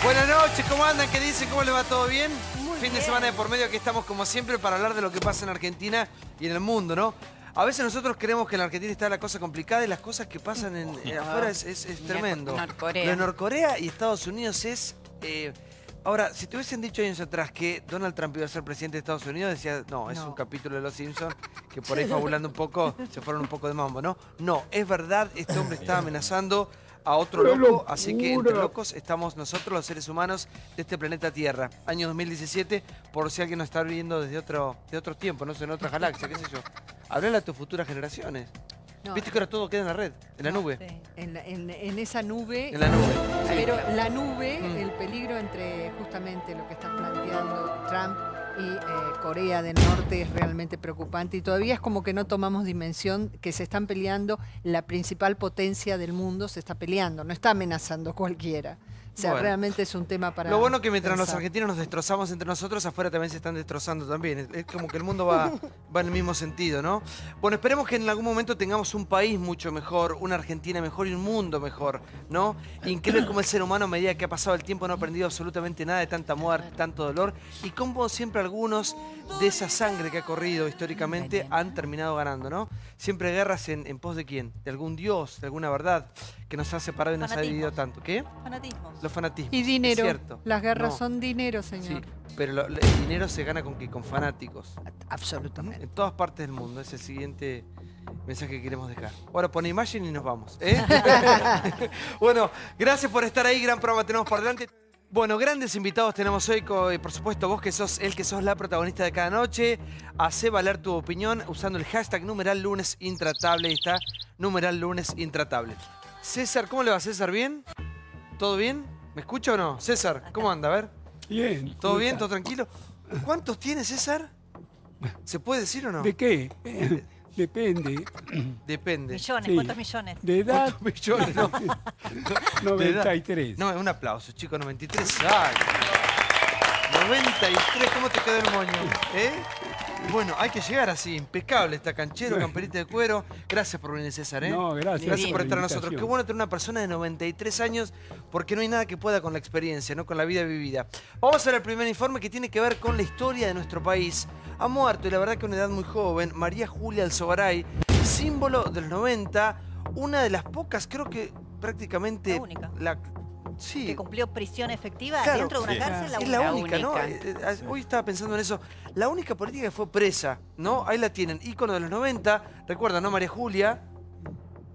Buenas noches, ¿cómo andan? ¿Qué dicen? ¿Cómo les va? ¿Todo bien? Muy Fin de bien. semana de por medio, aquí estamos como siempre para hablar de lo que pasa en Argentina y en el mundo, ¿no? A veces nosotros creemos que en Argentina está la cosa complicada y las cosas que pasan afuera es tremendo. Norcorea. Lo de Norcorea y Estados Unidos es... Ahora, si te hubiesen dicho años atrás que Donald Trump iba a ser presidente de Estados Unidos, decías, no, es un capítulo de Los Simpsons que por ahí fabulando un poco, se fueron un poco de mambo, ¿no? No, es verdad, este hombre está amenazando a otro loco, así que entre locos estamos nosotros, los seres humanos de este planeta Tierra. Año 2017, por si alguien nos está viendo desde otro tiempo, no sé, en otra galaxia, qué sé yo. Hablale a tus futuras generaciones. No, Viste que ahora todo queda en la red, en la nube. Sí. En esa nube. En la nube. Pero la nube, el peligro entre justamente lo que está planteando Trump y Corea del Norte es realmente preocupante y todavía es como que no tomamos dimensión que se están peleando, la principal potencia del mundo se está peleando, no está amenazando cualquiera. O sea, Bueno, realmente es un tema para lo bueno que mientras pensar. los argentinos nos destrozamos entre nosotros, afuera también se están destrozando también. Es como que el mundo va en el mismo sentido, ¿no? Bueno, esperemos que en algún momento tengamos un país mucho mejor, una Argentina mejor y un mundo mejor, ¿no? Increíble cómo el ser humano a medida que ha pasado el tiempo no ha aprendido absolutamente nada de tanta muerte, tanto dolor, y cómo siempre algunos de esa sangre que ha corrido históricamente han terminado ganando, ¿no? Siempre guerras en pos de quién, de algún dios, de alguna verdad que nos ha separado y nos ha dividido tanto. ¿Qué? Fanatismo. Los fanatismos. Y dinero. Es cierto. Las guerras No. son dinero, señor. Sí, pero el dinero se gana con fanáticos. Absolutamente. En todas partes del mundo. Es el siguiente mensaje que queremos dejar. Ahora pone imagen y nos vamos. ¿Eh? Bueno, gracias por estar ahí. Gran programa tenemos por delante. Bueno, grandes invitados tenemos hoy, por supuesto, vos que sos la protagonista de cada noche. Hacé valer tu opinión usando el hashtag #LunesIntratable. Ahí está, #LunesIntratable. César, ¿cómo le va, César? ¿Bien? ¿Todo bien? ¿Me escucha o no? César, ¿cómo anda? A ver. Bien. ¿Todo bien? ¿Todo tranquilo? ¿Cuántos tiene, César? ¿Se puede decir o no? ¿De qué? Depende. Depende. Millones, Sí. ¿cuántos millones? De edad, ¿Cuántos millones? No. 93. No, un aplauso, chicos, 93 años. 93, ¿cómo te quedó el moño? ¿Eh? Bueno, hay que llegar así, impecable, está canchero, camperita de cuero. Gracias por venir, César, ¿eh? No, gracias. Gracias por la estar a nosotros. invitación. Qué bueno tener una persona de 93 años, porque no hay nada que pueda con la experiencia, ¿no? Con la vida vivida. Vamos a ver el primer informe que tiene que ver con la historia de nuestro país. Ha muerto, y la verdad que a una edad muy joven, María Julia Alzogaray, símbolo de los 90, una de las pocas, creo que prácticamente... La única. Sí. Que cumplió prisión efectiva Claro, dentro de una sí. cárcel. Es la única, ¿no? Hoy estaba pensando en eso. La única política que fue presa, ¿no? Ahí la tienen. Ícono de los 90. Recuerdan, ¿no? María Julia.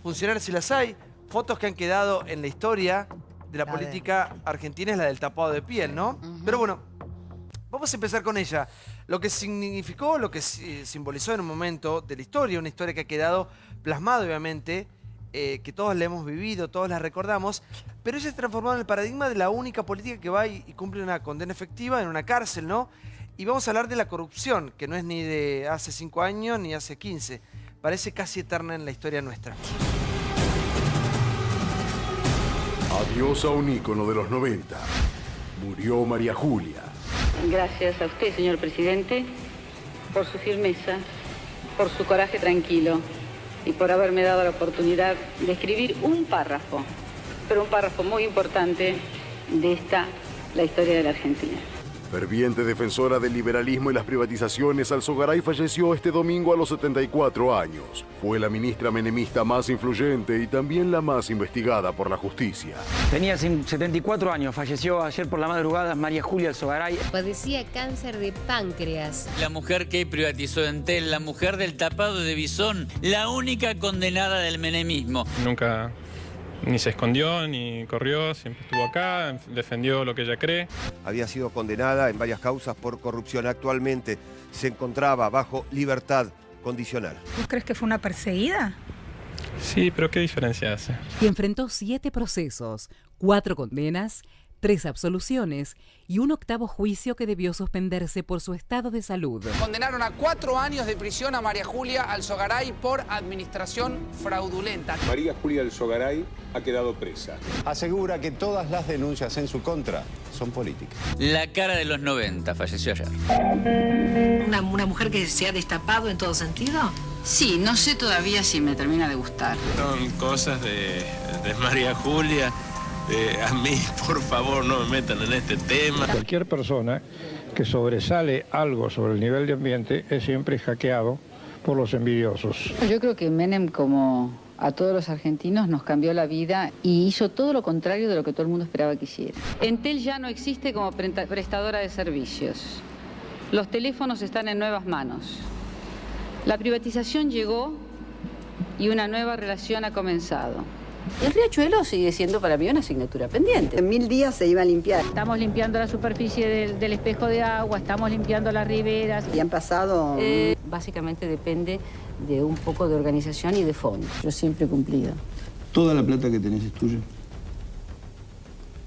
Funcionarios si las hay. Fotos que han quedado en la historia de la política argentina es la del tapado de piel, ¿no? Pero bueno, vamos a empezar con ella. Lo que significó, lo que simbolizó en un momento de la historia. Una historia que ha quedado plasmada, obviamente, que todos la hemos vivido, todos la recordamos, pero ella se transformó en el paradigma de la única política que va y cumple una condena efectiva en una cárcel, ¿no? Y vamos a hablar de la corrupción, que no es ni de hace 5 años ni hace 15. Parece casi eterna en la historia nuestra. Adiós a un ícono de los 90. Murió María Julia. Gracias a usted, señor presidente, por su firmeza, por su coraje tranquilo y por haberme dado la oportunidad de escribir un párrafo, pero un párrafo muy importante de la historia de la Argentina. Ferviente defensora del liberalismo y las privatizaciones, Alzogaray falleció este domingo a los 74 años. Fue la ministra menemista más influyente y también la más investigada por la justicia. Tenía 74 años, falleció ayer por la madrugada María Julia Alzogaray. Padecía cáncer de páncreas. La mujer que privatizó Entel, la mujer del tapado de Bisón, la única condenada del menemismo. Nunca ni se escondió, ni corrió, siempre estuvo acá, defendió lo que ella cree. Había sido condenada en varias causas por corrupción. Actualmente se encontraba bajo libertad condicional. ¿Vos crees que fue una perseguida? Sí, pero ¿qué diferencia hace? Y enfrentó 7 procesos, 4 condenas, 3 absoluciones y un 8º juicio que debió suspenderse por su estado de salud. Condenaron a 4 años de prisión a María Julia Alzogaray por administración fraudulenta. María Julia Alzogaray ha quedado presa. Asegura que todas las denuncias en su contra son políticas. La cara de los 90, falleció ayer. ¿Una mujer que se ha destapado en todo sentido? Sí, no sé todavía si me termina de gustar. Son cosas de María Julia A mí, por favor, no me metan en este tema. Cualquier persona que sobresale algo sobre el nivel de ambiente es siempre hackeado por los envidiosos. Yo creo que Menem, como a todos los argentinos, nos cambió la vida y hizo todo lo contrario de lo que todo el mundo esperaba que hiciera. Entel ya no existe como prestadora de servicios. Los teléfonos están en nuevas manos. La privatización llegó y una nueva relación ha comenzado. El riachuelo sigue siendo para mí una asignatura pendiente. En 1000 días se iba a limpiar. Estamos limpiando la superficie del espejo de agua, estamos limpiando las riberas. Y han pasado... Básicamente depende de un poco de organización y de fondo. Yo siempre he cumplido. ¿Toda la plata que tenés es tuya?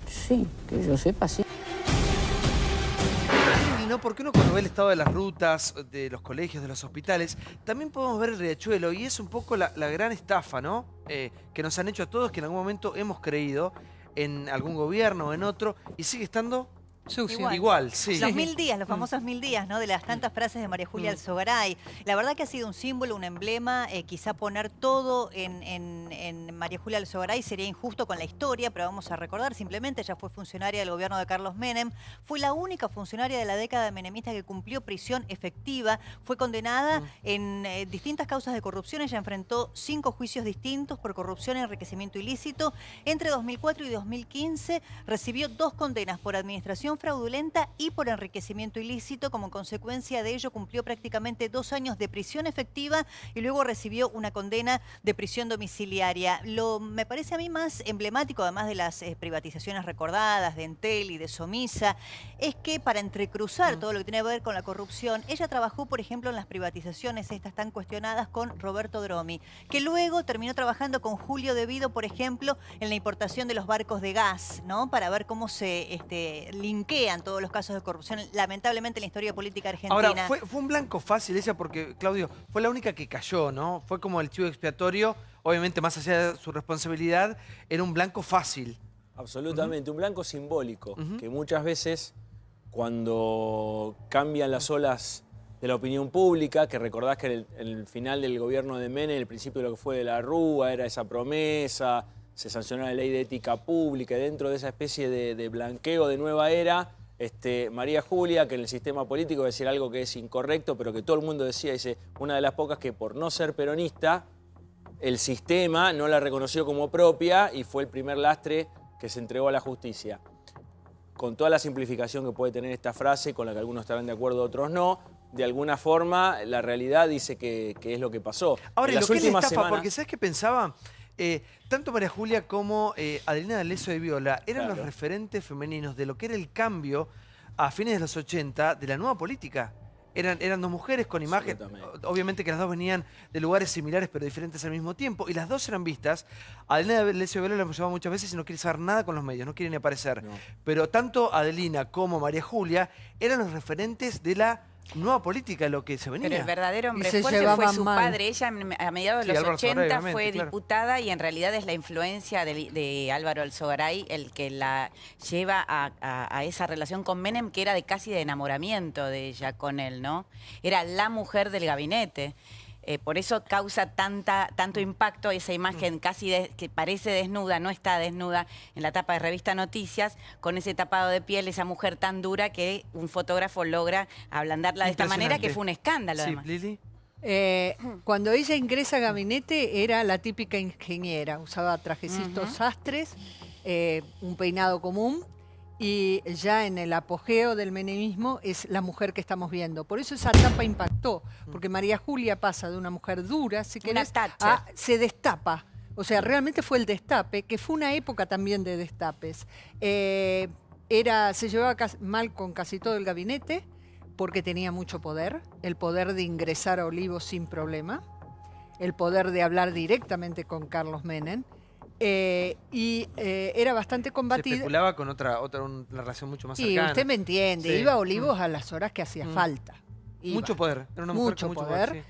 Sí, que yo sepa, sí. ¿No? Porque uno cuando ve el estado de las rutas, de los colegios, de los hospitales, también podemos ver el riachuelo y es un poco la gran estafa, ¿no? Que nos han hecho a todos, que en algún momento hemos creído en algún gobierno o en otro y sigue estando sucio. Igual, sí. Los 1000 días, los famosos 1000 días, ¿no? De las tantas frases de María Julia Alzogaray. La verdad que ha sido un símbolo, un emblema. Quizá poner todo en María Julia Alzogaray sería injusto con la historia, pero vamos a recordar simplemente, ella fue funcionaria del gobierno de Carlos Menem. Fue la única funcionaria de la década menemista que cumplió prisión efectiva. Fue condenada en distintas causas de corrupción. Ella enfrentó 5 juicios distintos por corrupción y enriquecimiento ilícito. Entre 2004 y 2015 recibió 2 condenas por administración fraudulenta y por enriquecimiento ilícito. Como consecuencia de ello cumplió prácticamente 2 años de prisión efectiva y luego recibió una condena de prisión domiciliaria. Lo me parece a mí más emblemático, además de las privatizaciones recordadas de Entel y de Somisa, es que para entrecruzar todo lo que tiene que ver con la corrupción, ella trabajó, por ejemplo, en las privatizaciones estas tan cuestionadas con Roberto Dromi, que luego terminó trabajando con Julio De Vido, por ejemplo, en la importación de los barcos de gas, ¿no? Para ver cómo se linkean todos los casos de corrupción, lamentablemente, en la historia política argentina. Ahora, fue un blanco fácil ella porque, Claudio, fue la única que cayó, ¿no? Fue como el chivo expiatorio, obviamente más allá de su responsabilidad, era un blanco fácil. Absolutamente, un blanco simbólico, que muchas veces cuando cambian las olas de la opinión pública, que recordás que en el final del gobierno de Menem, el principio de lo que fue de la Rúa, era esa promesa, se sancionó la ley de ética pública, y dentro de esa especie de blanqueo de nueva era, María Julia, que en el sistema político iba a decir algo que es incorrecto, pero que todo el mundo decía, dice, una de las pocas que por no ser peronista, el sistema no la reconoció como propia y fue el primer lastre que se entregó a la justicia. Con toda la simplificación que puede tener esta frase, con la que algunos estarán de acuerdo, otros no, de alguna forma la realidad dice que es lo que pasó. Ahora, en lo que es la estafa, semanas, porque ¿sabes qué pensaba? Tanto María Julia como Adelina D'Alessio de Viola eran los referentes femeninos de lo que era el cambio a fines de los 80 de la nueva política. Eran 2 mujeres con imagen, obviamente que las 2 venían de lugares similares pero diferentes al mismo tiempo, y las 2 eran vistas. Adelina D'Alessio de Viola la hemos llamado muchas veces y no quiere saber nada con los medios, no quiere ni aparecer. No. Pero tanto Adelina como María Julia eran los referentes de la nueva política, lo que se venía. Pero el verdadero hombre fuerte fue su padre. Ella a mediados de los 80 fue diputada y en realidad es la influencia de Álvaro Alzogaray el que la lleva a esa relación con Menem, que era casi de enamoramiento de ella con él, ¿no? Era la mujer del gabinete. Por eso causa tanto impacto esa imagen casi que parece desnuda, no está desnuda, en la tapa de Revista Noticias, con ese tapado de piel, esa mujer tan dura que un fotógrafo logra ablandarla de esta manera, que fue un escándalo. Sí, además. Lili. Cuando ella ingresa a gabinete era la típica ingeniera, usaba trajecitos sastres, un peinado común, y ya en el apogeo del menemismo es la mujer que estamos viendo. Por eso esa etapa impactó, porque María Julia pasa de una mujer dura, si querés, a se destapa. O sea, realmente fue el destape, que fue una época también de destapes. Se llevaba mal con casi todo el gabinete, porque tenía mucho poder, el poder de ingresar a Olivos sin problema, el poder de hablar directamente con Carlos Menem, era bastante combatida. Se especulaba con una relación mucho más cercana. Sí, usted me entiende, iba a Olivos a las horas que hacía falta. Mucho poder, era una mujer con mucho poder.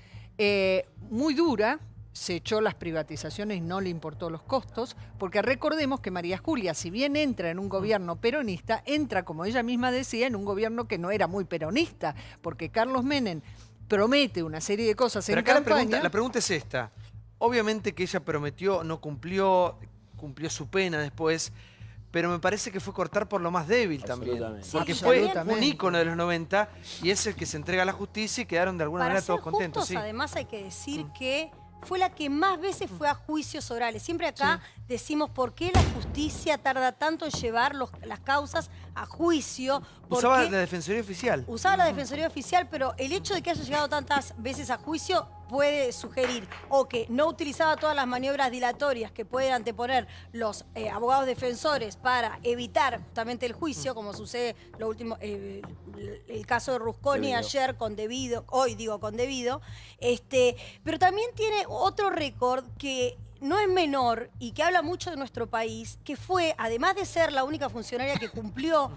Muy dura, se echó las privatizaciones y no le importó los costos, porque recordemos que María Julia, si bien entra en un gobierno peronista, entra, como ella misma decía, en un gobierno que no era muy peronista, porque Carlos Menem promete una serie de cosas en campaña. La pregunta es esta. Obviamente que ella prometió, no cumplió su pena después, pero me parece que fue cortar por lo más débil también. Porque Sí, fue absolutamente. un ícono de los 90 y es el que se entrega a la justicia y quedaron de alguna Para manera ser todos contentos. justos, Sí. además hay que decir que fue la que más veces fue a juicios orales. Siempre acá decimos por qué la justicia tarda tanto en llevar las causas a juicio. Usaba porque la Defensoría Oficial. Usaba la Defensoría Oficial, pero el hecho de que haya llegado tantas veces a juicio puede sugerir o que no utilizaba todas las maniobras dilatorias que pueden anteponer los abogados defensores para evitar justamente el juicio, como sucede lo último, el caso de Rusconi ayer con debido, hoy digo con debido, pero también tiene otro récord que no es menor y que habla mucho de nuestro país, que fue, además de ser la única funcionaria que cumplió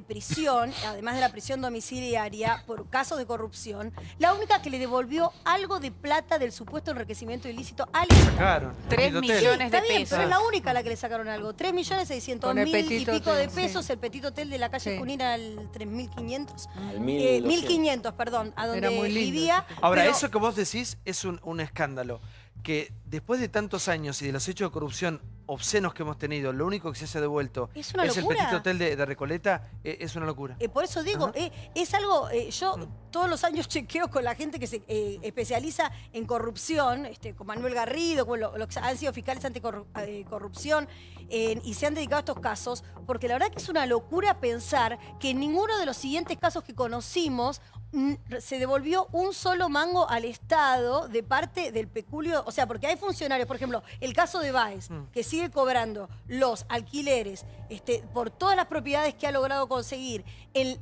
prisión, además de la prisión domiciliaria por casos de corrupción, la única que le devolvió algo de plata del supuesto enriquecimiento ilícito al Estado. Sacaron. 3 millones de Está bien, pesos. pero es la única a la que le sacaron algo. 3.600.000 y Petit pico de Hotel, pesos, sí. el Petit Hotel de la calle Junín al 3.500. Al 1.200. 1.500, perdón, a donde Era muy lindo. vivía. Ahora, pero- eso que vos decís es un escándalo. Que después de tantos años y de los hechos de corrupción obscenos que hemos tenido, lo único que se haya devuelto Es una el locura. Petit Hotel de Recoleta, es una locura. Por eso digo, es algo, yo todos los años chequeo con la gente que se especializa en corrupción, con Manuel Garrido, con los que han sido fiscales anticorrupción y se han dedicado a estos casos, porque la verdad que es una locura pensar que en ninguno de los siguientes casos que conocimos se devolvió un solo mango al Estado de parte del peculio, o sea, porque hay funcionarios, por ejemplo, el caso de Báez, que sigue cobrando los alquileres por todas las propiedades que ha logrado conseguir, en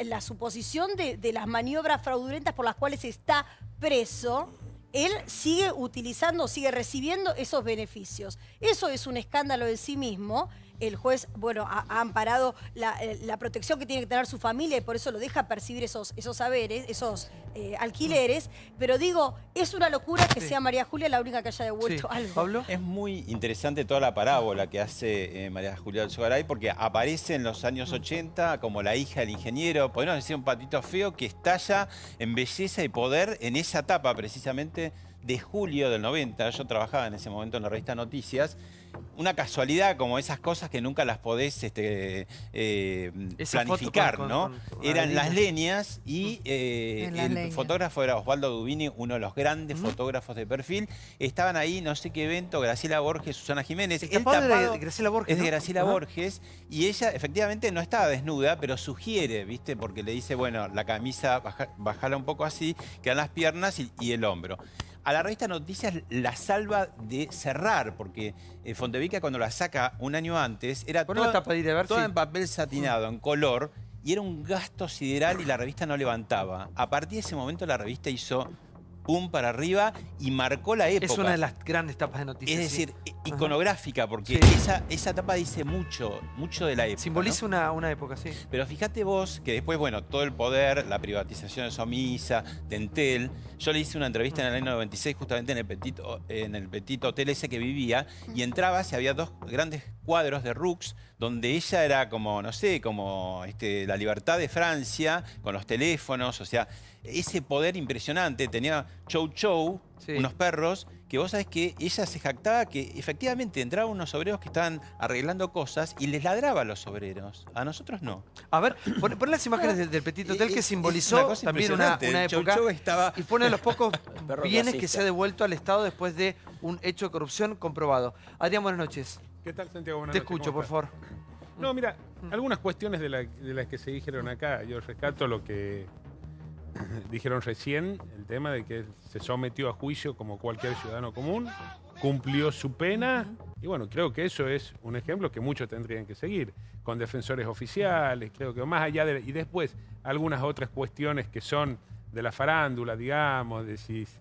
la suposición de las maniobras fraudulentas por las cuales está preso. Él sigue utilizando, sigue recibiendo esos beneficios. Eso es un escándalo en sí mismo. El juez, bueno, ha amparado la protección que tiene que tener su familia y por eso lo deja percibir esos saberes, esos alquileres. Pero digo, es una locura que sea María Julia la única que haya devuelto algo. ¿Pablo? Es muy interesante toda la parábola que hace María Julia Alzogaray porque aparece en los años 80 como la hija del ingeniero, podemos decir un patito feo que estalla en belleza y poder en esa etapa precisamente de julio del 90. Yo trabajaba en ese momento en la revista Noticias. Una casualidad como esas cosas que nunca las podés planificar, ¿no? Eran las leñas y el fotógrafo era Osvaldo Dubini, uno de los grandes fotógrafos de perfil. Estaban ahí, no sé qué evento, Graciela Borges, Susana Jiménez. El tapado de Graciela Borges, es de ¿no? Graciela Borges y ella efectivamente no estaba desnuda, pero sugiere, ¿viste? Porque le dice, bueno, la camisa bajala un poco así, quedan las piernas y el hombro. A la revista Noticias la salva de cerrar, porque Fontevica cuando la saca un año antes era toda en papel satinado, en color, y era un gasto sideral y la revista no levantaba. A partir de ese momento la revista hizo pum para arriba y marcó la época. Es una de las grandes tapas de noticias. Es decir, iconográfica, porque esa tapa dice mucho de la época. Simboliza, ¿no? una época, sí. Pero fíjate vos que después, bueno, todo el poder, la privatización de Somisa, de Entel. Yo le hice una entrevista en el año 96 justamente en el Petit Hotel ese que vivía y entrabas y había dos grandes cuadros de Rux donde ella era como, no sé, como la libertad de Francia con los teléfonos, o sea, ese poder impresionante. Tenía Chow, unos perros, que vos sabés que ella se jactaba que efectivamente entraban unos obreros que estaban arreglando cosas y les ladraba a los obreros. A nosotros no. A ver, pon las imágenes del Petit Hotel que simbolizó también una época y fue uno de los pocos bienes que se ha devuelto al Estado después de un hecho de corrupción comprobado. Adrián, buenas noches. ¿Qué tal, Santiago? Buenas Te noches. escucho, por favor. No, mira, algunas cuestiones de las que se dijeron acá, yo rescato lo que dijeron recién, el tema de que se sometió a juicio como cualquier ciudadano común, cumplió su pena y bueno, creo que eso es un ejemplo que muchos tendrían que seguir, con defensores oficiales, creo que más allá de... Y después algunas otras cuestiones que son de la farándula, digamos,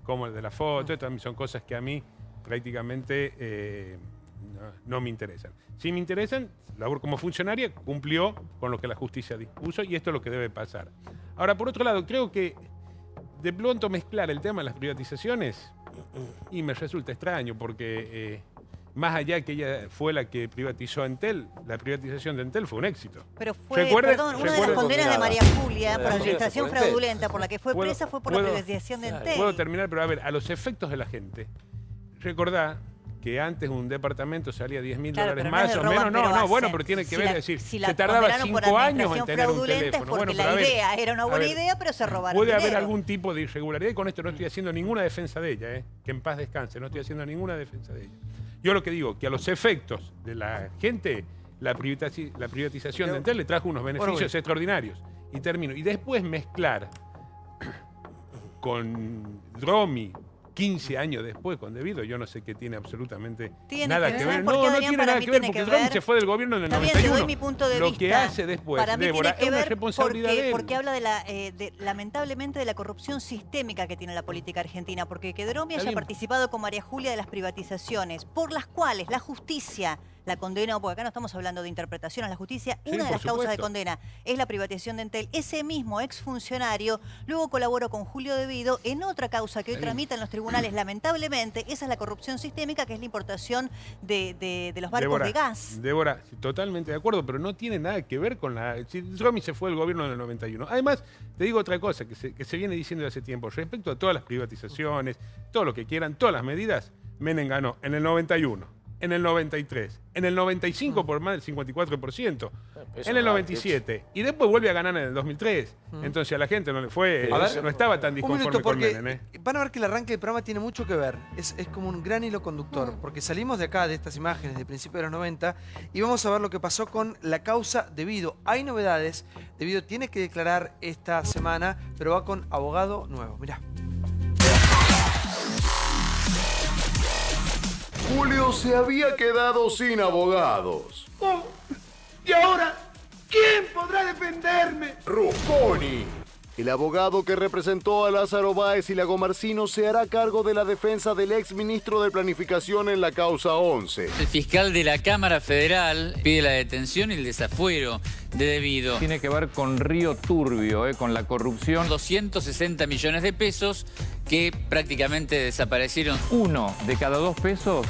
como el de la foto, también son cosas que a mí prácticamente no me interesan. Si me interesan, labor como funcionaria, cumplió con lo que la justicia dispuso y esto es lo que debe pasar. Ahora, por otro lado, creo que de pronto mezclar el tema de las privatizaciones y me resulta extraño porque más allá que ella fue la que privatizó Entel, la privatización de Entel fue un éxito. Pero fue, perdón, una de las condenas de María Julia por administración fraudulenta por la que fue presa fue por la privatización de Entel. Puedo terminar, pero a ver, a los efectos de la gente, recordá que antes un departamento salía $10.000 pero más o menos. No, bueno, pero tiene que ver, es decir, si se tardaba 5 años en tener un fraudulenta es teléfono. porque la idea era una buena idea, pero se robaron Puede haber dinero. algún tipo de irregularidad y con esto no estoy haciendo ninguna defensa de ella, que en paz descanse, no estoy haciendo ninguna defensa de ella. Yo lo que digo, que a los efectos de la gente, la privatización de Entel le trajo unos beneficios extraordinarios. Y termino. Y después mezclar con Dromi 15 años después con Debido, yo no sé qué tiene absolutamente nada que ver. No tiene nada que ver, porque Dromi se fue del gobierno en el 91. Te doy mi punto de Lo vista. que hace después, para mí Débora, tiene que es una ver responsabilidad de él. porque habla lamentablemente de la corrupción sistémica que tiene la política argentina, porque que Dromi haya participado con María Julia de las privatizaciones, por las cuales la justicia la condena, porque acá no estamos hablando de interpretaciones, la justicia, una de las causas de condena es la privatización de Entel. Ese mismo exfuncionario luego colaboró con Julio Debido en otra causa que hoy tramita en los tribunales, lamentablemente. Esa es la corrupción sistémica, que es la importación de los barcos de gas. Débora, totalmente de acuerdo, pero no tiene nada que ver con la... Si Dromi se fue del gobierno en el 91. Además, te digo otra cosa que se viene diciendo de hace tiempo. Respecto a todas las privatizaciones, todo lo que quieran, todas las medidas, Menem ganó en el 91. En el 93, en el 95 por más del 54%, en el 97 y después vuelve a ganar en el 2003. Entonces a la gente no le fue, no estaba tan disconforme con Menem. Van a ver que el arranque del programa tiene mucho que ver, es como un gran hilo conductor, porque salimos de acá, de estas imágenes de principios de los 90 y vamos a ver lo que pasó con la causa Debido. Hay novedades, Debido tiene que declarar esta semana, pero va con abogado nuevo. Mirá. Julio se había quedado sin abogados. Oh, ¿y ahora quién podrá defenderme? Rusconi. El abogado que representó a Lázaro Báez y Lagomarsino se hará cargo de la defensa del exministro de Planificación en la causa 11. El fiscal de la Cámara Federal pide la detención y el desafuero de Debido. Tiene que ver con Río Turbio, con la corrupción. 260 millones de pesos que prácticamente desaparecieron. 1 de cada 2 pesos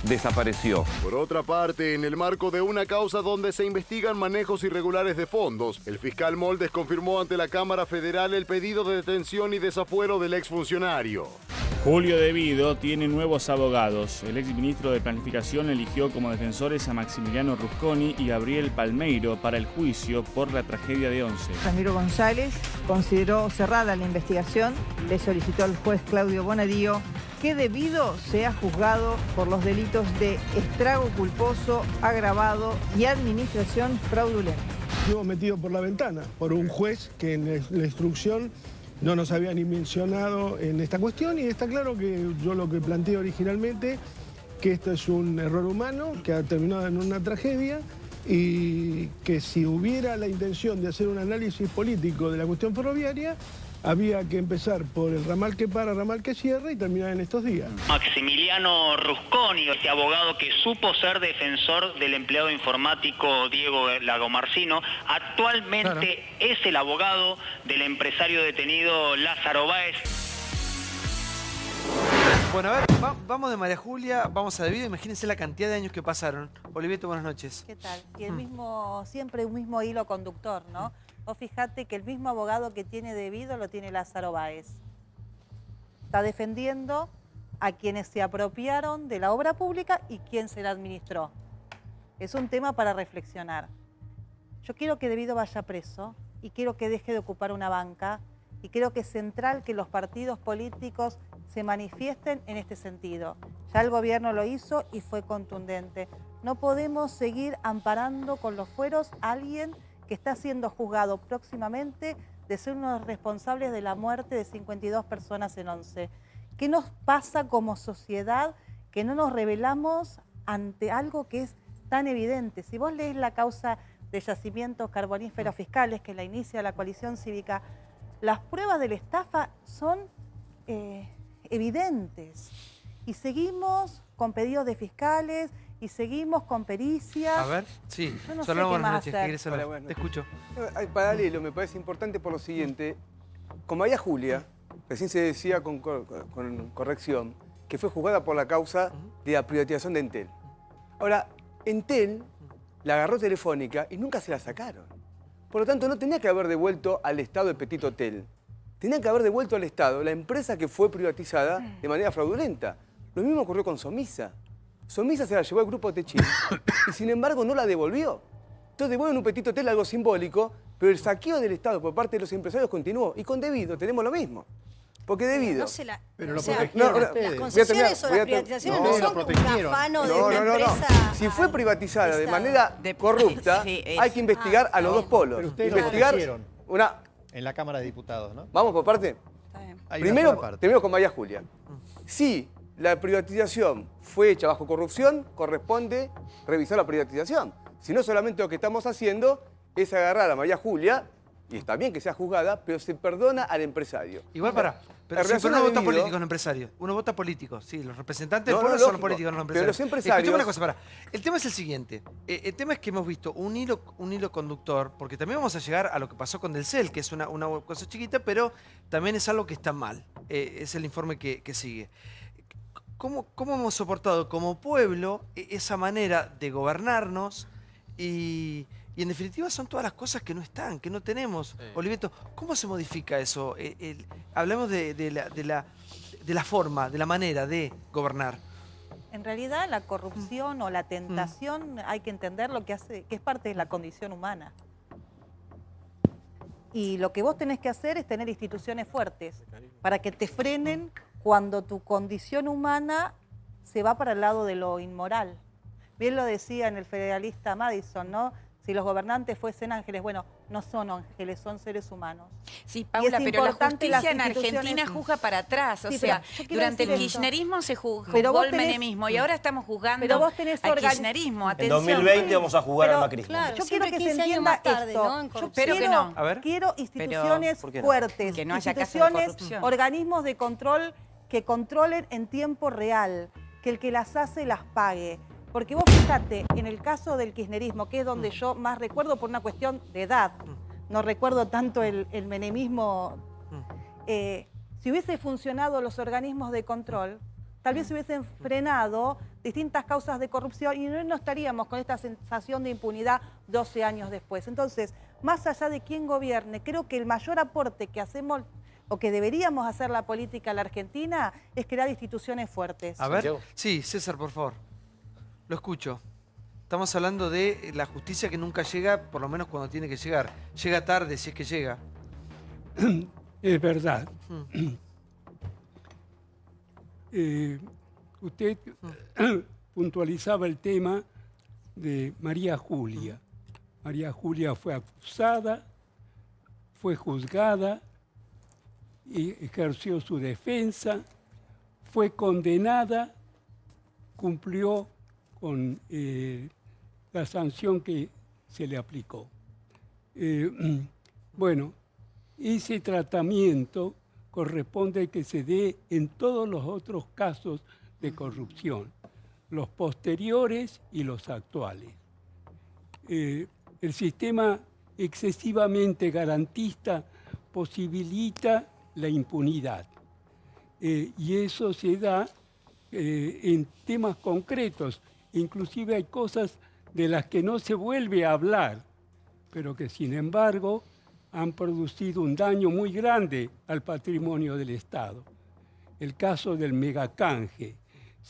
desapareció. Por otra parte, en el marco de una causa donde se investigan manejos irregulares de fondos, el fiscal Moldes confirmó ante la Cámara Federal el pedido de detención y desafuero del exfuncionario. Julio Debido tiene nuevos abogados. El exministro de Planificación eligió como defensores a Maximiliano Rusconi y Gabriel Palmeiro para el juicio por la tragedia de Once. Ramiro González consideró cerrada la investigación, le solicitó al juez Claudio Bonadío que Debido sea juzgado por los delitos de estrago culposo, agravado y administración fraudulenta. Fuimos metidos por la ventana por un juez que en la instrucción no nos había ni mencionado en esta cuestión, y está claro que yo lo que planteé originalmente, que esto es un error humano que ha terminado en una tragedia y que si hubiera la intención de hacer un análisis político de la cuestión ferroviaria, había que empezar por el ramal que para, ramal que cierra y terminar en estos días. Maximiliano Rusconi, este abogado que supo ser defensor del empleado informático Diego Lagomarsino, actualmente es el abogado del empresario detenido Lázaro Báez. Bueno, a ver, vamos de María Julia, vamos a Debido. Imagínense la cantidad de años que pasaron. Olivieto, buenas noches. ¿Qué tal? Y el mismo, siempre un mismo hilo conductor, ¿no? Vos fijate que el mismo abogado que tiene Debido lo tiene Lázaro Báez. Está defendiendo a quienes se apropiaron de la obra pública y quién se la administró. Es un tema para reflexionar. Yo quiero que Debido vaya preso y quiero que deje de ocupar una banca y creo que es central que los partidos políticos se manifiesten en este sentido. Ya el gobierno lo hizo y fue contundente. No podemos seguir amparando con los fueros a alguien que está siendo juzgado próximamente de ser uno de los responsables de la muerte de 52 personas en Once. ¿Qué nos pasa como sociedad que no nos rebelamos ante algo que es tan evidente? Si vos lees la causa de yacimientos carboníferos fiscales que la inicia la coalición cívica, las pruebas de la estafa son evidentes. Y seguimos con pedidos de fiscales y seguimos con pericias. A ver, sí. Yo no sé qué más hacer. Te escucho. Hay paralelo, me parece importante por lo siguiente. Con María Julia, recién se decía con corrección, que fue juzgada por la causa de la privatización de Entel. Ahora, Entel la agarró Telefónica y nunca se la sacaron. Por lo tanto, no tenía que haber devuelto al Estado el Petit Hotel. Tenía que haber devuelto al Estado la empresa que fue privatizada de manera fraudulenta. Lo mismo ocurrió con Somisa. Somisa se la llevó al grupo Techín y sin embargo no la devolvió. Entonces devuelven un Petit Hotel, algo simbólico, pero el saqueo del Estado por parte de los empresarios continuó. Y con Debido tenemos lo mismo. Porque Debido... Pero las concesiones o las privatizaciones no son un afano de una empresa... Si fue privatizada de manera corrupta, hay que investigar a los dos polos. Pero ustedes investigar en la Cámara de Diputados, ¿no? Vamos por parte. Primero, terminamos con María Julia. Si la privatización fue hecha bajo corrupción, corresponde revisar la privatización. Si no, solamente lo que estamos haciendo es agarrar a María Julia, y está bien que sea juzgada, pero se perdona al empresario. Igual pero siempre uno vota políticos, no empresarios. Uno vota políticos, sí. Los representantes del pueblo son los políticos, no los empresarios. Pero los empresarios... Escuchame una cosa, El tema es el siguiente. El tema es que hemos visto un hilo conductor, porque también vamos a llegar a lo que pasó con Delcel, que es una cosa chiquita, pero también es algo que está mal. Es el informe que sigue. ¿Cómo hemos soportado como pueblo esa manera de gobernarnos y en definitiva son todas las cosas que no están, que no tenemos? Sí. Oliveto, ¿cómo se modifica eso? Hablamos de la forma, de la manera de gobernar. En realidad la corrupción o la tentación hay que entender lo que hace, que es parte de la condición humana. Y lo que vos tenés que hacer es tener instituciones fuertes para que te frenen cuando tu condición humana se va para el lado de lo inmoral. Bien lo decía en el federalista Madison, ¿no? Si los gobernantes fuesen ángeles, bueno, no son ángeles, son seres humanos. Sí, Paula, pero la justicia en Argentina juzga para atrás. O sea, durante el kirchnerismo se juzgó el menemismo y ahora estamos juzgando al kirchnerismo. Atención. En 2020 vamos a jugar al macrismo. Claro, yo quiero que se entienda esto. Quiero instituciones fuertes, que no haya casos de corrupción. Organismos de control que controlen en tiempo real, que el que las hace las pague. Porque vos fíjate, en el caso del kirchnerismo, que es donde yo más recuerdo por una cuestión de edad, no recuerdo tanto el menemismo, si hubiese funcionado los organismos de control, tal vez se hubiesen frenado distintas causas de corrupción y no estaríamos con esta sensación de impunidad 12 años después. Entonces, más allá de quién gobierne, creo que el mayor aporte que hacemos o que deberíamos hacer la política en la Argentina es crear instituciones fuertes. A ver, sí, César, por favor. Lo escucho. Estamos hablando de la justicia que nunca llega, por lo menos cuando tiene que llegar. Llega tarde, si es que llega. Es verdad. Usted puntualizaba el tema de María Julia. María Julia fue acusada, fue juzgada, y ejerció su defensa, fue condenada, cumplió con la sanción que se le aplicó. Bueno, ese tratamiento corresponde que se dé en todos los otros casos de corrupción, los posteriores y los actuales. El sistema excesivamente garantista posibilita la impunidad. Y eso se da en temas concretos. Inclusive hay cosas de las que no se vuelve a hablar, pero que sin embargo han producido un daño muy grande al patrimonio del Estado. El caso del megacanje,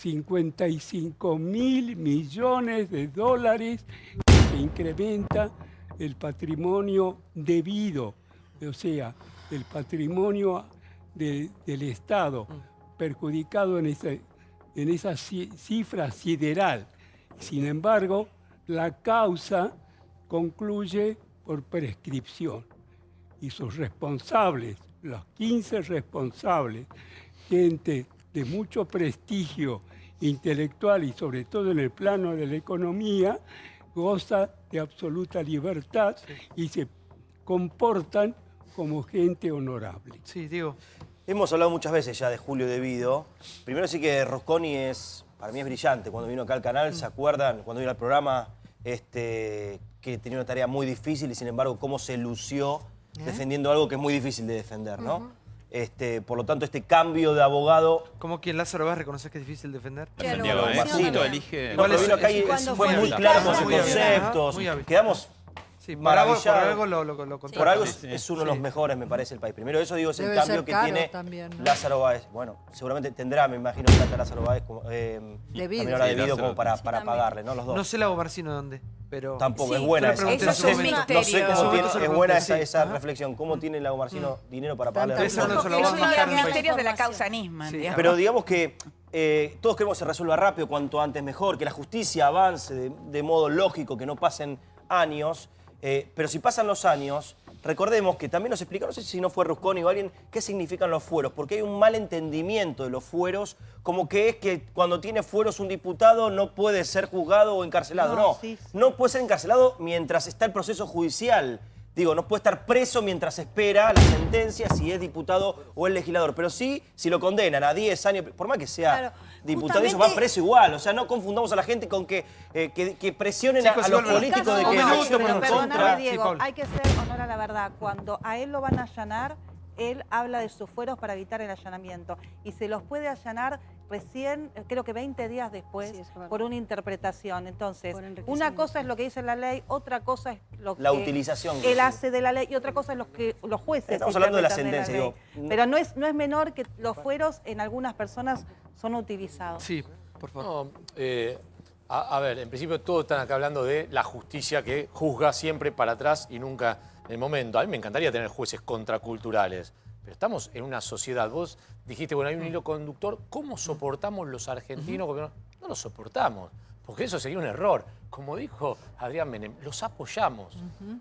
55.000 millones de dólares, se incrementa el patrimonio debido, o sea, el patrimonio del Estado perjudicado en esa cifra sideral. Sin embargo, la causa concluye por prescripción y sus responsables, los 15 responsables, gente de mucho prestigio intelectual y sobre todo en el plano de la economía, goza de absoluta libertad y se comportan como gente honorable. Sí, Diego. Hemos hablado muchas veces ya de Julio Debido. Primero sí que Rusconi para mí es brillante. Cuando vino acá al canal, ¿se acuerdan? Cuando vino al programa, que tenía una tarea muy difícil y sin embargo cómo se lució defendiendo algo que es muy difícil de defender, ¿no? Por lo tanto, este cambio de abogado... ¿Cómo quien Lázaro Vaz reconoce que es difícil defender? Santiago, elige... Cuando vino acá fue muy claro con sus conceptos. Quedamos Sí, maravillado. Por algo lo contratan. Por algo es uno de los mejores, me parece, el país. Primero eso, digo, es el cambio que tiene también, ¿no? Lázaro Báez. Bueno, seguramente tendrá, me imagino, plata Lázaro Báez también ahora debido como para pagarle, ¿no? Los dos. No sé la Gomarcino dónde, pero... Tampoco, es buena esa. Eso es un misterio. No sé cómo tiene, es buena esa reflexión. ¿Cómo tiene la Gomarcino dinero para pagarle? Es uno de los misterios de la causa Nisman. Pero digamos que todos queremos que se resuelva rápido, cuanto antes mejor, que la justicia avance de modo lógico, que no pasen años. Pero si pasan los años, recordemos que también nos explica, no sé si no fue Rusconi o alguien, qué significan los fueros, porque hay un mal entendimiento de los fueros, como que es que cuando tiene fueros un diputado no puede ser juzgado o encarcelado. No puede ser encarcelado mientras está el proceso judicial. Digo, no puede estar preso mientras espera la sentencia si es diputado o es legislador. Pero sí, si lo condenan a 10 años, por más que sea diputado, eso va preso igual. O sea, no confundamos a la gente con que presionen a los políticos de que pero perdóname, Diego, hay que hacer honor a la verdad. Cuando a él lo van a allanar, él habla de sus fueros para evitar el allanamiento. Y se los puede allanar recién, creo que 20 días después, por una interpretación. Entonces, una cosa es lo que dice la ley, otra cosa es lo que utilización él hace de la ley y otra cosa es lo que los jueces estamos hablando de la sentencia, digo. Pero no es menor que los fueros en algunas personas son utilizados. Sí, por favor. No, a ver, en principio todos están acá hablando de la justicia que juzga siempre para atrás y nunca en el momento. A mí me encantaría tener jueces contraculturales. Pero estamos en una sociedad. Vos dijiste, bueno, hay un hilo conductor. ¿Cómo soportamos los argentinos? No lo soportamos, porque eso sería un error. Como dijo Adrián Menem, los apoyamos.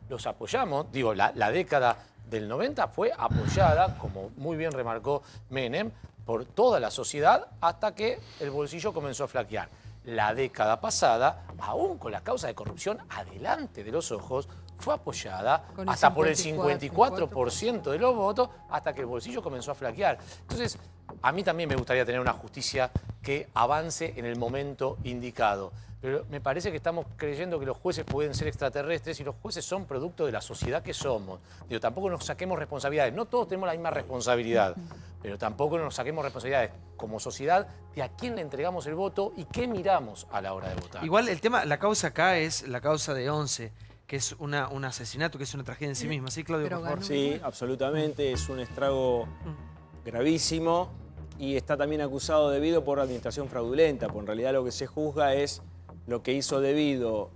Los apoyamos. Digo, la década del 90 fue apoyada, como muy bien remarcó Menem, por toda la sociedad hasta que el bolsillo comenzó a flaquear. La década pasada, aún con la causa de corrupción adelante de los ojos, fue apoyada hasta por el 54% de los votos, hasta que el bolsillo comenzó a flaquear. Entonces, a mí también me gustaría tener una justicia que avance en el momento indicado. Pero me parece que estamos creyendo que los jueces pueden ser extraterrestres y los jueces son producto de la sociedad que somos. Digo, tampoco nos saquemos responsabilidades. No todos tenemos la misma responsabilidad, pero tampoco nos saquemos responsabilidades como sociedad de a quién le entregamos el voto y qué miramos a la hora de votar. Igual el tema, la causa acá es la causa de 11, que es un asesinato, que es una tragedia en sí misma. ¿Sí, Claudio, por favor? Sí, absolutamente. Es un estrago gravísimo y está también acusado Devido por administración fraudulenta. Porque en realidad lo que se juzga es lo que hizo Devido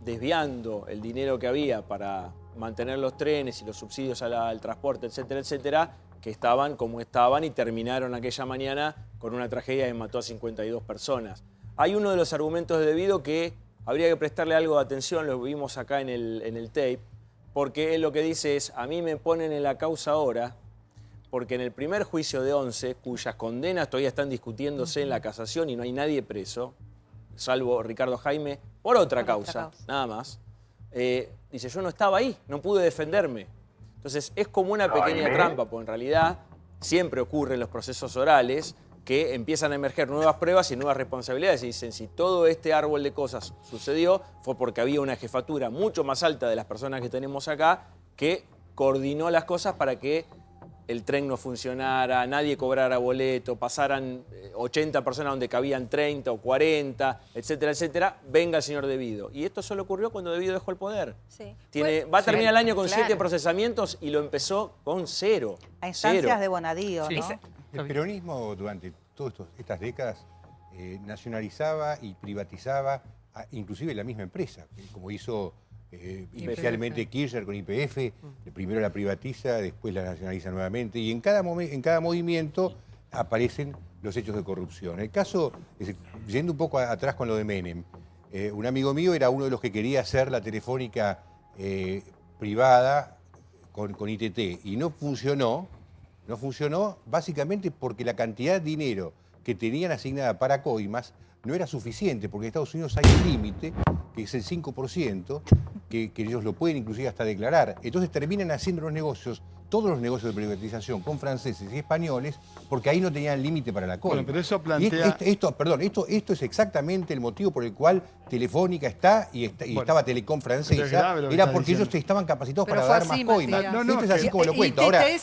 desviando el dinero que había para mantener los trenes y los subsidios al transporte, etcétera, etcétera, que estaban como estaban y terminaron aquella mañana con una tragedia que mató a 52 personas. Hay uno de los argumentos de Devido que habría que prestarle algo de atención, lo vimos acá en el tape, porque él lo que dice es, a mí me ponen en la causa ahora, porque en el primer juicio de 11, cuyas condenas todavía están discutiéndose en la casación y no hay nadie preso, salvo Ricardo Jaime, por otra causa, nada más, dice, yo no estaba ahí, no pude defenderme. Entonces es como una pequeña trampa, porque en realidad siempre ocurre en los procesos orales que empiezan a emerger nuevas pruebas y nuevas responsabilidades. Y dicen, si todo este árbol de cosas sucedió, fue porque había una jefatura mucho más alta de las personas que tenemos acá que coordinó las cosas para que el tren no funcionara, nadie cobrara boleto, pasaran 80 personas donde cabían 30 o 40, etcétera, etcétera, venga el señor Devido. Y esto solo ocurrió cuando Devido dejó el poder. Sí. Va a terminar el año con 7 procesamientos y lo empezó con 0. A instancias de Bonadío, ¿no? El peronismo durante todas estas décadas nacionalizaba y privatizaba inclusive la misma empresa, como hizo inicialmente Kirchner con YPF, primero la privatiza, después la nacionaliza nuevamente, y en cada movimiento aparecen los hechos de corrupción. El caso, yendo un poco atrás con lo de Menem, un amigo mío era uno de los que quería hacer la telefónica privada con ITT, y no funcionó básicamente porque la cantidad de dinero que tenían asignada para coimas no era suficiente, porque en Estados Unidos hay un límite, que es el 5%, que ellos lo pueden inclusive hasta declarar. Entonces terminan haciendo los negocios, todos los negocios de privatización con franceses y españoles, porque ahí no tenían límite para la coima. Bueno, pero eso plantea... Esto es exactamente el motivo por el cual Telefónica está y estaba Telecom francesa, era porque ellos estaban capacitados para dar más coimas. Esto es así como lo cuento. Ahora, el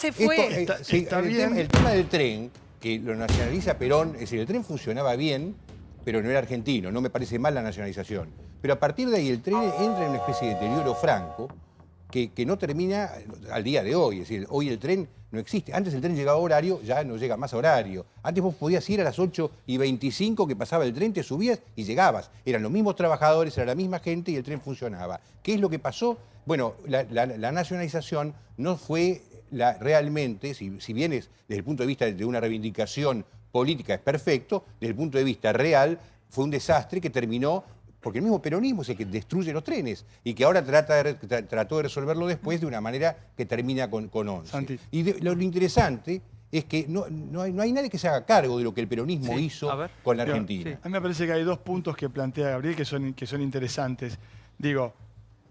tema del tren, que lo nacionaliza Perón, es decir, el tren funcionaba bien, pero no era argentino, no me parece mal la nacionalización. Pero a partir de ahí el tren entra en una especie de deterioro franco que no termina al día de hoy. Es decir, hoy el tren no existe. Antes el tren llegaba a horario, ya no llega más a horario. Antes vos podías ir a las 8:25 que pasaba el tren, te subías y llegabas. Eran los mismos trabajadores, era la misma gente y el tren funcionaba. ¿Qué es lo que pasó? Bueno, la nacionalización no fue realmente, si bien es desde el punto de vista de una reivindicación política es perfecto, desde el punto de vista real fue un desastre que terminó. Porque el mismo peronismo es el que destruye los trenes y que ahora trató de resolverlo después de una manera que termina con 11. Santi. Y lo interesante es que no hay nadie que se haga cargo de lo que el peronismo hizo con la Argentina. A mí me parece que hay dos puntos que plantea Gabriel que son interesantes. Digo,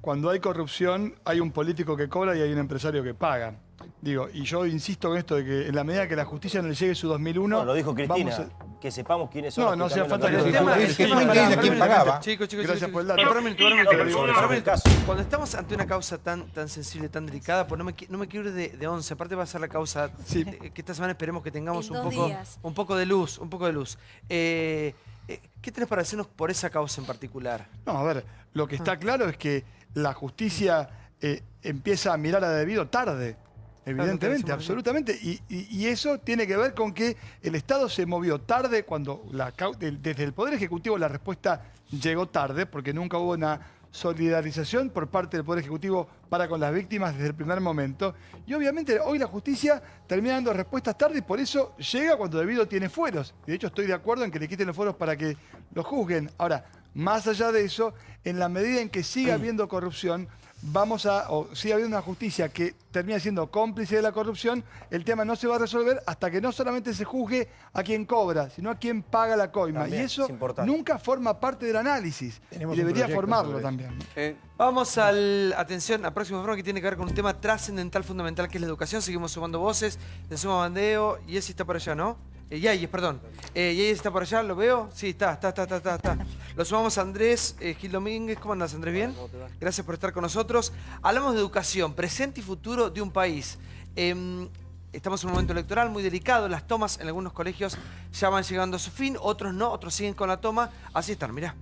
cuando hay corrupción hay un político que cobra y hay un empresario que paga. Digo, y yo insisto con esto de que en la medida que la justicia no le llegue su 2001... No, lo dijo Cristina, que sepamos quiénes son. No hacía falta que el tema es quién pagaba. Chicos, Gracias por el dato. Cuando estamos ante una causa tan sensible, tan delicada, pues no me quiero ir de 11. Aparte va a ser la causa que esta semana esperemos que tengamos un poco de luz. ¿Qué tenés para decirnos por esa causa en particular? No, a ver, lo que está claro es que la justicia empieza a mirar a debido tarde. Evidentemente, absolutamente. Y eso tiene que ver con que el Estado se movió tarde cuando desde el Poder Ejecutivo la respuesta llegó tarde, porque nunca hubo una solidarización por parte del Poder Ejecutivo para con las víctimas desde el primer momento. Y obviamente hoy la justicia termina dando respuestas tarde y por eso llega cuando debido tiene fueros. De hecho estoy de acuerdo en que le quiten los fueros para que lo juzguen. Ahora, más allá de eso, en la medida en que siga habiendo corrupción, sigue habiendo una justicia que termina siendo cómplice de la corrupción, el tema no se va a resolver hasta que no solamente se juzgue a quien cobra, sino a quien paga la coima. También, y eso nunca forma parte del análisis. Y debería formarlo también. Vamos al próximo programa que tiene que ver con un tema trascendental, fundamental, que es la educación. Seguimos sumando voces, se suma Bandeo, y ese está por allá, ¿no? Yayes, perdón. Yayes está por allá, ¿lo veo? Sí, está. Lo sumamos a Andrés Gil Domínguez. ¿Cómo andás, Andrés? ¿Bien? Gracias por estar con nosotros. Hablamos de educación, presente y futuro de un país. Estamos en un momento electoral muy delicado. Las tomas en algunos colegios ya van llegando a su fin, otros no, otros siguen con la toma. Así están, mirá.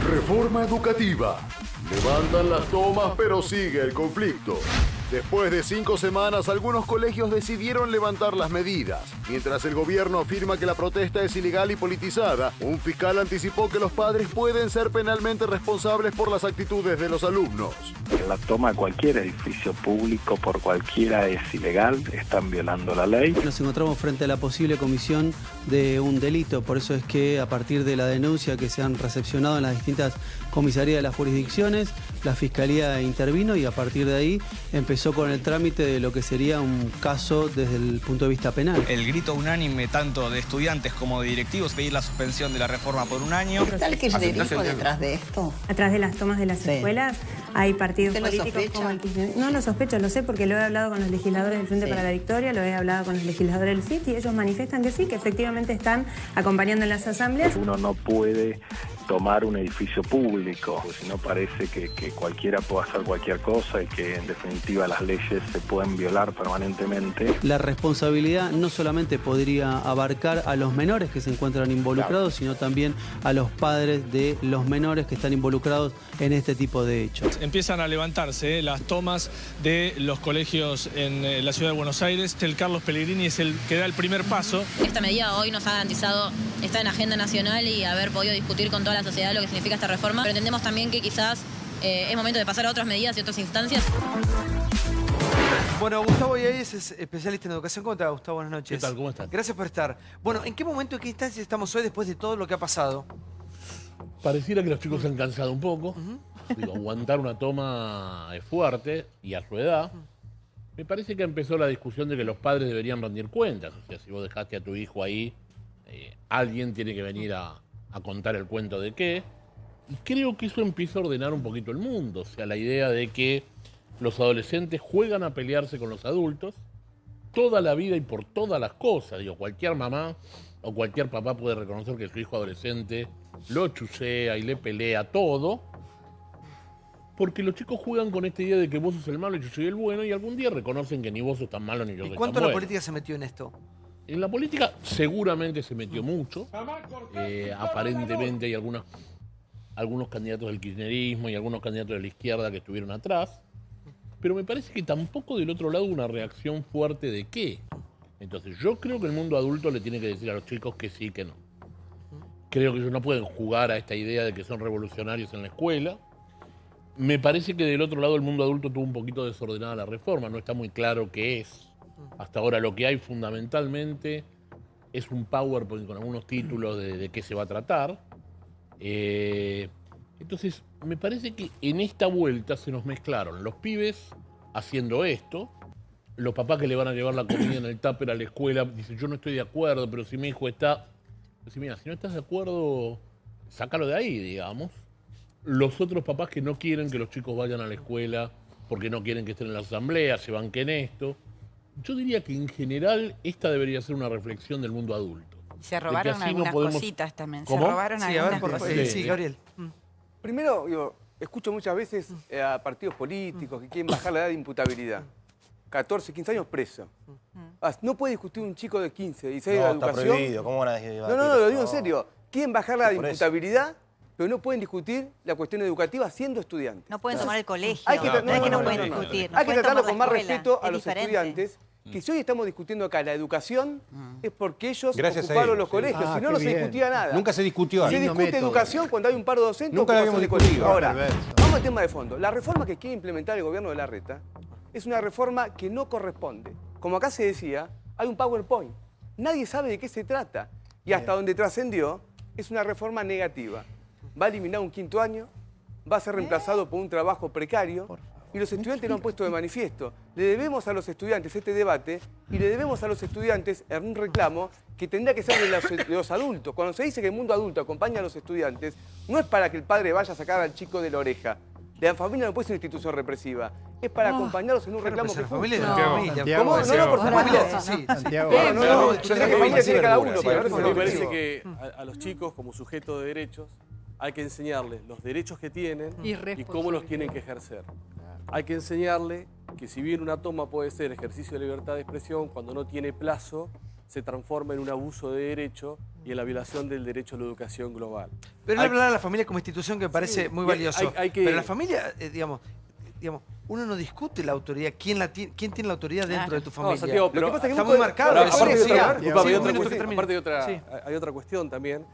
Reforma educativa. Levantan las tomas, pero sigue el conflicto. Después de 5 semanas, algunos colegios decidieron levantar las medidas. Mientras el gobierno afirma que la protesta es ilegal y politizada, un fiscal anticipó que los padres pueden ser penalmente responsables por las actitudes de los alumnos. La toma de cualquier edificio público por cualquiera es ilegal, están violando la ley. Nos encontramos frente a la posible comisión de un delito, por eso es que a partir de la denuncia que se han recepcionado en las distintas comisarías de las jurisdicciones, la Fiscalía intervino y a partir de ahí empezó con el trámite de lo que sería un caso desde el punto de vista penal. El grito unánime tanto de estudiantes como de directivos, pedir la suspensión de la reforma por un año. ¿Está el kirchnerismo detrás de esto? Atrás de las tomas de las escuelas hay partidos políticos como el kirchnerismo. No lo sospecho, lo sé porque lo he hablado con los legisladores del Frente para la Victoria, lo he hablado con los legisladores del CIT y ellos manifiestan que sí, que efectivamente están acompañando en las asambleas. Uno no puede tomar un edificio público, porque si no parece que cualquiera puede hacer cualquier cosa y que en definitiva las leyes se pueden violar permanentemente. La responsabilidad no solamente podría abarcar a los menores que se encuentran involucrados, sino también a los padres de los menores que están involucrados en este tipo de hechos. Empiezan a levantarse las tomas de los colegios en la ciudad de Buenos Aires. El Carlos Pellegrini es el que da el primer paso. Esta medida hoy nos ha garantizado estar en agenda nacional y haber podido discutir con toda la sociedad lo que significa esta reforma, pero entendemos también que quizás es momento de pasar a otras medidas y otras instancias. Bueno, Gustavo Yáñez es especialista en educación. ¿Cómo te va, Gustavo? Buenas noches. ¿Qué tal? ¿Cómo estás? Gracias por estar. Bueno, ¿en qué momento, en qué instancia estamos hoy después de todo lo que ha pasado? Pareciera que los chicos se han cansado un poco. Digo, aguantar una toma es fuerte y a su edad. Me parece que empezó la discusión de que los padres deberían rendir cuentas. O sea, si vos dejaste a tu hijo ahí, alguien tiene que venir a contar el cuento de qué. Y creo que eso empieza a ordenar un poquito el mundo. O sea, la idea de que los adolescentes juegan a pelearse con los adultos toda la vida y por todas las cosas. Digo, cualquier mamá o cualquier papá puede reconocer que su hijo adolescente lo chusea y le pelea todo. Porque los chicos juegan con esta idea de que vos sos el malo y yo soy el bueno y algún día reconocen que ni vos sos tan malo ni yo soy tan bueno. ¿Cuánto la política se metió en esto? En la política seguramente se metió mucho. Aparentemente hay algunos candidatos del kirchnerismo y algunos candidatos de la izquierda que estuvieron atrás. Pero me parece que tampoco del otro lado una reacción fuerte de qué. Entonces yo creo que el mundo adulto le tiene que decir a los chicos que sí, que no. Creo que ellos no pueden jugar a esta idea de que son revolucionarios en la escuela. Me parece que del otro lado el mundo adulto tuvo un poquito desordenada la reforma, no está muy claro qué es. Hasta ahora lo que hay fundamentalmente es un PowerPoint con algunos títulos de qué se va a tratar. Entonces, me parece que en esta vuelta se nos mezclaron los pibes haciendo esto, los papás que le van a llevar la comida en el tupper a la escuela, dicen, yo no estoy de acuerdo, pero si mi hijo está... Pues mira, si no estás de acuerdo, sácalo de ahí, digamos. Los otros papás que no quieren que los chicos vayan a la escuela porque no quieren que estén en la asamblea, se banquen esto. Yo diría que en general esta debería ser una reflexión del mundo adulto. Se robaron algunas cositas también. ¿Cómo? Se robaron algunas cositas. Sí, Gabriel. Primero, digo, escucho muchas veces a partidos políticos que quieren bajar la edad de imputabilidad. 14, 15 años preso. No puede discutir un chico de 15, 16 de educación. Está prohibido. ¿Cómo van a debatir? No, lo digo en serio. Quieren bajar la edad de imputabilidad, pero no pueden discutir la cuestión educativa siendo estudiantes. No pueden tomar el colegio. Hay que, no pueden discutir. Hay que tratarlo con más respeto a los diferente. Estudiantes. Que si hoy estamos discutiendo acá la educación, es porque ellos Gracias a ocuparon ellos, los colegios, sí. si no, no se discutía nada. Nunca se discutió. Se discute educación cuando hay un paro docente. Nunca lo habíamos discutido. Ahora, vamos al tema de fondo. La reforma que quiere implementar el gobierno de Larreta es una reforma que no corresponde. Como acá se decía, hay un PowerPoint. Nadie sabe de qué se trata. Y hasta donde trascendió, es una reforma negativa. Va a eliminar un quinto año, va a ser reemplazado por un trabajo precario, y los estudiantes lo han puesto de manifiesto. Le debemos a los estudiantes este debate y le debemos a los estudiantes un reclamo que tendrá que ser de los adultos. Cuando se dice que el mundo adulto acompaña a los estudiantes, no es para que el padre vaya a sacar al chico de la oreja. La familia no puede ser una institución represiva. Es para acompañarlos en un reclamo que la familia es es la familia. ¿Cómo? No, por familia. Sí, Santiago. No, yo sé que familia tiene cada uno. Me parece que a los chicos, como sujetos de derechos, hay que enseñarles los derechos que tienen y cómo los tienen que ejercer. Hay que enseñarle que si bien una toma puede ser ejercicio de libertad de expresión, cuando no tiene plazo, se transforma en un abuso de derecho y en la violación del derecho a la educación global. Pero no hablar de la familia como institución que me parece muy valioso. Pero la familia, digamos, uno no discute la autoridad. ¿Quién tiene la autoridad dentro de tu familia? No, Santiago, pero lo que pasa es que está muy marcado. Hay otra cuestión también,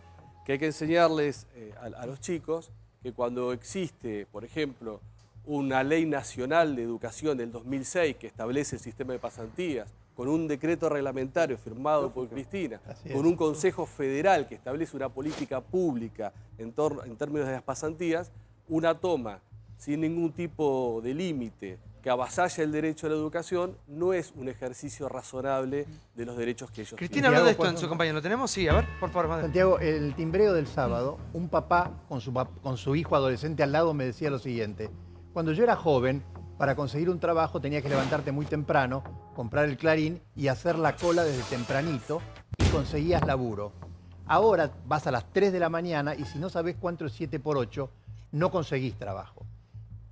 que hay que enseñarles a los chicos que cuando existe, por ejemplo, una ley nacional de educación del 2006 que establece el sistema de pasantías, con un decreto reglamentario firmado por Cristina, con un Consejo Federal que establece una política pública en términos de las pasantías, una toma sin ningún tipo de límite que avasalla el derecho a la educación no es un ejercicio razonable de los derechos que ellos Cristina habló de esto en su campaña. ¿Lo tenemos? Sí, a ver, por favor. Madre. Santiago, el timbreo del sábado, un papá con su hijo adolescente al lado me decía lo siguiente. Cuando yo era joven, para conseguir un trabajo tenías que levantarte muy temprano, comprar el Clarín y hacer la cola desde tempranito y conseguías laburo. Ahora vas a las 3 de la mañana y si no sabés cuánto es 7 por 8, no conseguís trabajo.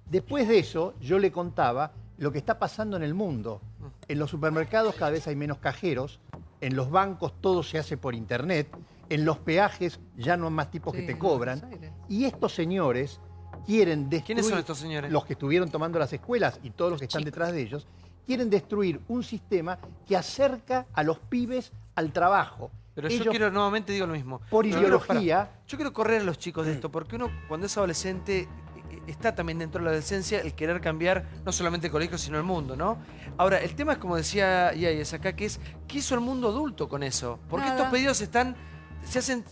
Después de eso, yo le contaba lo que está pasando en el mundo. En los supermercados cada vez hay menos cajeros, en los bancos todo se hace por internet, en los peajes ya no hay más tipos que te cobran. Y estos señores quieren destruir... ¿Quiénes son estos señores? Los que estuvieron tomando las escuelas y todos los que están detrás de ellos, quieren destruir un sistema que acerca a los pibes al trabajo. Pero yo quiero, nuevamente digo lo mismo. Por ideología... Yo quiero correr a los chicos de esto, porque uno cuando es adolescente... está también dentro de la adolescencia el querer cambiar no solamente el colegio, sino el mundo, ¿no? Ahora, el tema es, como decía Yáñez acá, que es, ¿qué hizo el mundo adulto con eso? Porque estos pedidos se hacen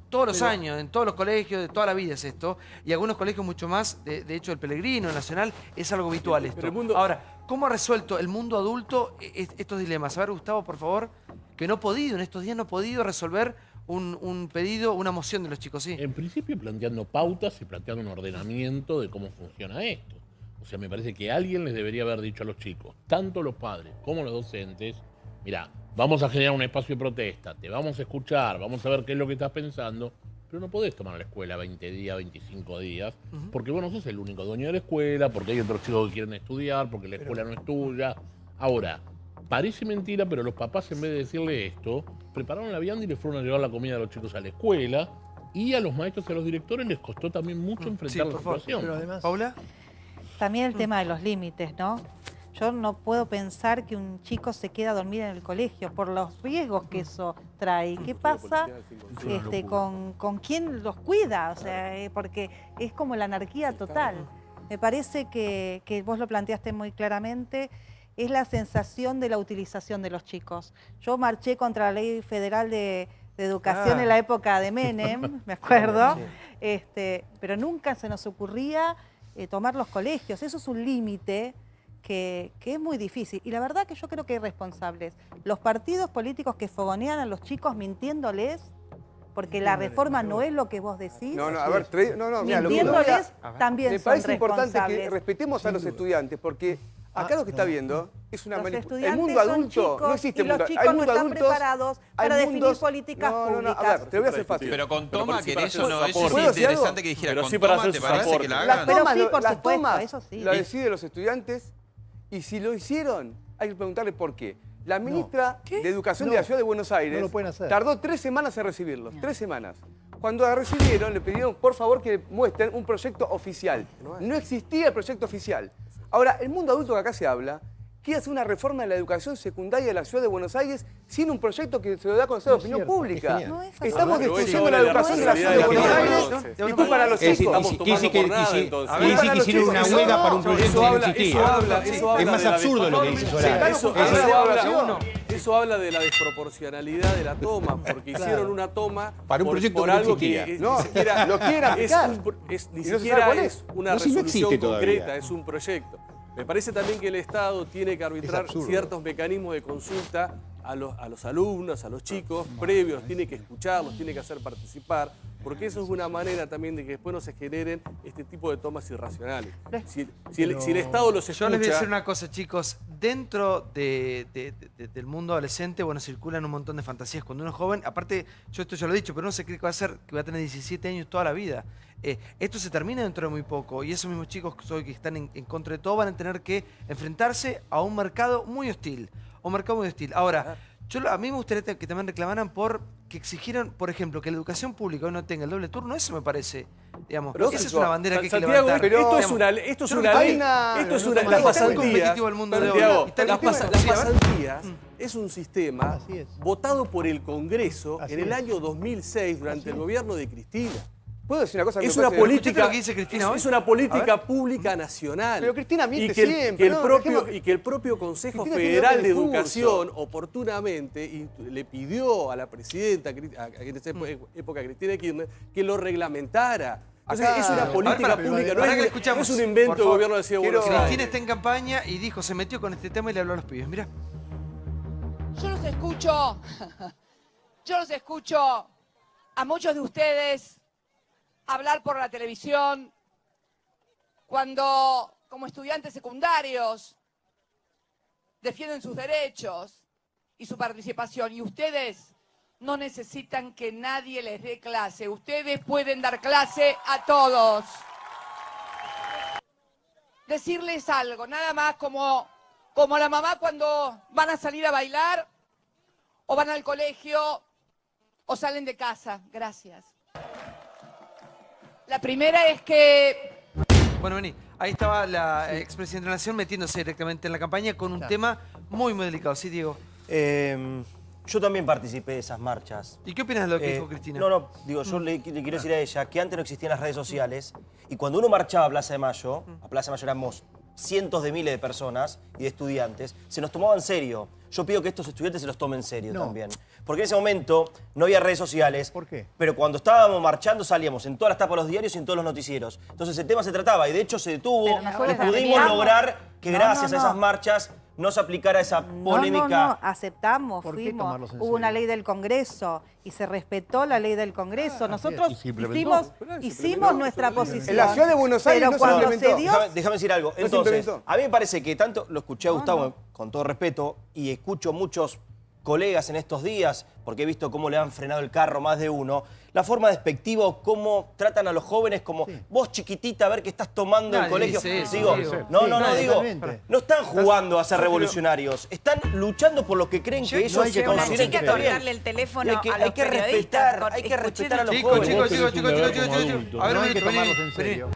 todos los años, en todos los colegios, de toda la vida es esto, y algunos colegios mucho más, de hecho el Pellegrino, el Nacional, es algo habitual esto. Ahora, ¿cómo ha resuelto el mundo adulto estos dilemas? A ver, Gustavo, por favor, que no ha podido, en estos días no ha podido resolver un pedido, una moción de los chicos, sí. En principio planteando pautas y planteando un ordenamiento de cómo funciona esto. O sea, me parece que alguien les debería haber dicho a los chicos, tanto los padres como los docentes, mirá, vamos a generar un espacio de protesta, te vamos a escuchar, vamos a ver qué es lo que estás pensando, pero no podés tomar la escuela 20 días, 25 días, porque vos no sos el único dueño de la escuela, porque hay otros chicos que quieren estudiar, porque la escuela no es tuya. Ahora, Parece mentira, pero los papás, en vez de decirle esto, prepararon la vianda y le fueron a llevar la comida a los chicos a la escuela. Y a los maestros y a los directores les costó también mucho enfrentar la situación. Pero además, ¿Paula? También el tema de los límites, ¿no? Yo no puedo pensar que un chico se quede a dormir en el colegio por los riesgos que eso trae. ¿Qué pasa con quién los cuida? O sea, porque es como la anarquía total. Me parece que vos lo planteaste muy claramente, es la sensación de la utilización de los chicos. Yo marché contra la ley federal de educación en la época de Menem, me acuerdo, pero nunca se nos ocurría tomar los colegios. Eso es un límite que es muy difícil. Y la verdad que yo creo que hay responsables. Los partidos políticos que fogonean a los chicos mintiéndoles, porque la reforma no es lo que vos decís. Mintiéndoles también me parece importante que respetemos a los estudiantes, porque acá lo que está viendo es una manipulación. El mundo adulto no existe. Y los chicos no están preparados para definir políticas públicas. A ver, te lo voy a hacer fácil. Pero con toma, que eso no es interesante que dijera, con toma, ¿te parece que la hagan? Pero sí, por supuesto, eso sí. Lo deciden los estudiantes, y si lo hicieron, hay que preguntarle por qué. La ministra de Educación de la Ciudad de Buenos Aires tardó 3 semanas en recibirlos, 3 semanas. Cuando la recibieron, le pidieron, por favor, que muestren un proyecto oficial. No existía el proyecto oficial. Ahora, el mundo adulto que acá se habla quiere hacer una reforma de la educación secundaria de la Ciudad de Buenos Aires sin un proyecto que se lo da a conocer a la opinión pública. Estamos destruyendo la educación de la Ciudad de Buenos Aires y tú para los chicos. Estamos tomando por nada, entonces. Que hicieron una huelga para un proyecto que no existía. Es más absurdo lo que dice Solari. Eso habla de la desproporcionalidad de la toma, porque hicieron una toma para un proyecto por algo que ni siquiera lo quieren aplicar. Ni siquiera es una resolución concreta, es un proyecto. Me parece también que el Estado tiene que arbitrar ciertos mecanismos de consulta a los alumnos, a los chicos previos, tiene que escucharlos, tiene que hacer participar, porque eso es una manera también de que después no se generen este tipo de tomas irracionales. Si el Estado los escucha... Yo les voy a decir una cosa, chicos. Dentro del mundo adolescente, bueno, circulan un montón de fantasías. Cuando uno es joven, aparte, yo esto ya lo he dicho, pero uno se cree que va a tener 17 años toda la vida. Esto se termina dentro de muy poco y esos mismos chicos que están en contra de todo van a tener que enfrentarse a un mercado muy hostil. Ahora, a mí me gustaría que también reclamaran por que exigieran, por ejemplo, que la educación pública hoy no tenga el doble turno. Eso me parece, digamos, esa es una bandera que hay que levantar. Pero esto es una ley, las pasantías, es un sistema votado por el Congreso en el año 2006 durante el gobierno de Cristina. ¿Puedo decir una cosa? Es una política, lo que dice Cristina es una política pública nacional. Pero Cristina miente y que el propio Consejo Federal de Educación oportunamente le pidió a la presidenta, en esa época Cristina Kirchner, que lo reglamentara. Es una política pública, no es un invento del gobierno de Ciudad de Buenos Aires. Cristina está en campaña y dijo, se metió con este tema y le habló a los pibes. Mirá. Yo los escucho a muchos de ustedes hablar por la televisión, cuando como estudiantes secundarios defienden sus derechos y su participación. Y ustedes no necesitan que nadie les dé clase. Ustedes pueden dar clase a todos. Decirles algo, nada más como la mamá cuando van a salir a bailar o van al colegio o salen de casa. Gracias. La primera es que... Bueno, vení. Ahí estaba la expresidenta de la Nación metiéndose directamente en la campaña con un tema muy, muy delicado. ¿Sí, Diego? Yo también participé de esas marchas. ¿Y qué opinas de lo que dijo Cristina? Yo le quiero decir a ella que antes no existían las redes sociales y cuando uno marchaba a Plaza de Mayo, éramos cientos de miles de personas y de estudiantes, se nos tomaba en serio. Yo pido que estos estudiantes se los tomen en serio también. Porque en ese momento no había redes sociales. ¿Por qué? Pero cuando estábamos marchando salíamos en todas las tapas de los diarios y en todos los noticieros. Entonces el tema se trataba y de hecho se detuvo y pudimos lograr que gracias a esas marchas no se aplicara esa polémica. Aceptamos, fuimos. Hubo una ley del Congreso y se respetó la ley del Congreso. Nosotros hicimos nuestra posición. En la Ciudad de Buenos Aires pero cuando se dio... Déjame decir algo. Entonces, a mí me parece que tanto lo escuché a Gustavo, con todo respeto, y escucho muchos colegas en estos días, porque he visto cómo le han frenado el carro más de uno, la forma despectiva o cómo tratan a los jóvenes como vos chiquitita a ver qué estás tomando en el colegio. Digo, no están jugando a ser revolucionarios, están luchando por lo que creen que ellos se consideren que está bien. Darle el teléfono a los hay que respetar a los jóvenes. Chicos,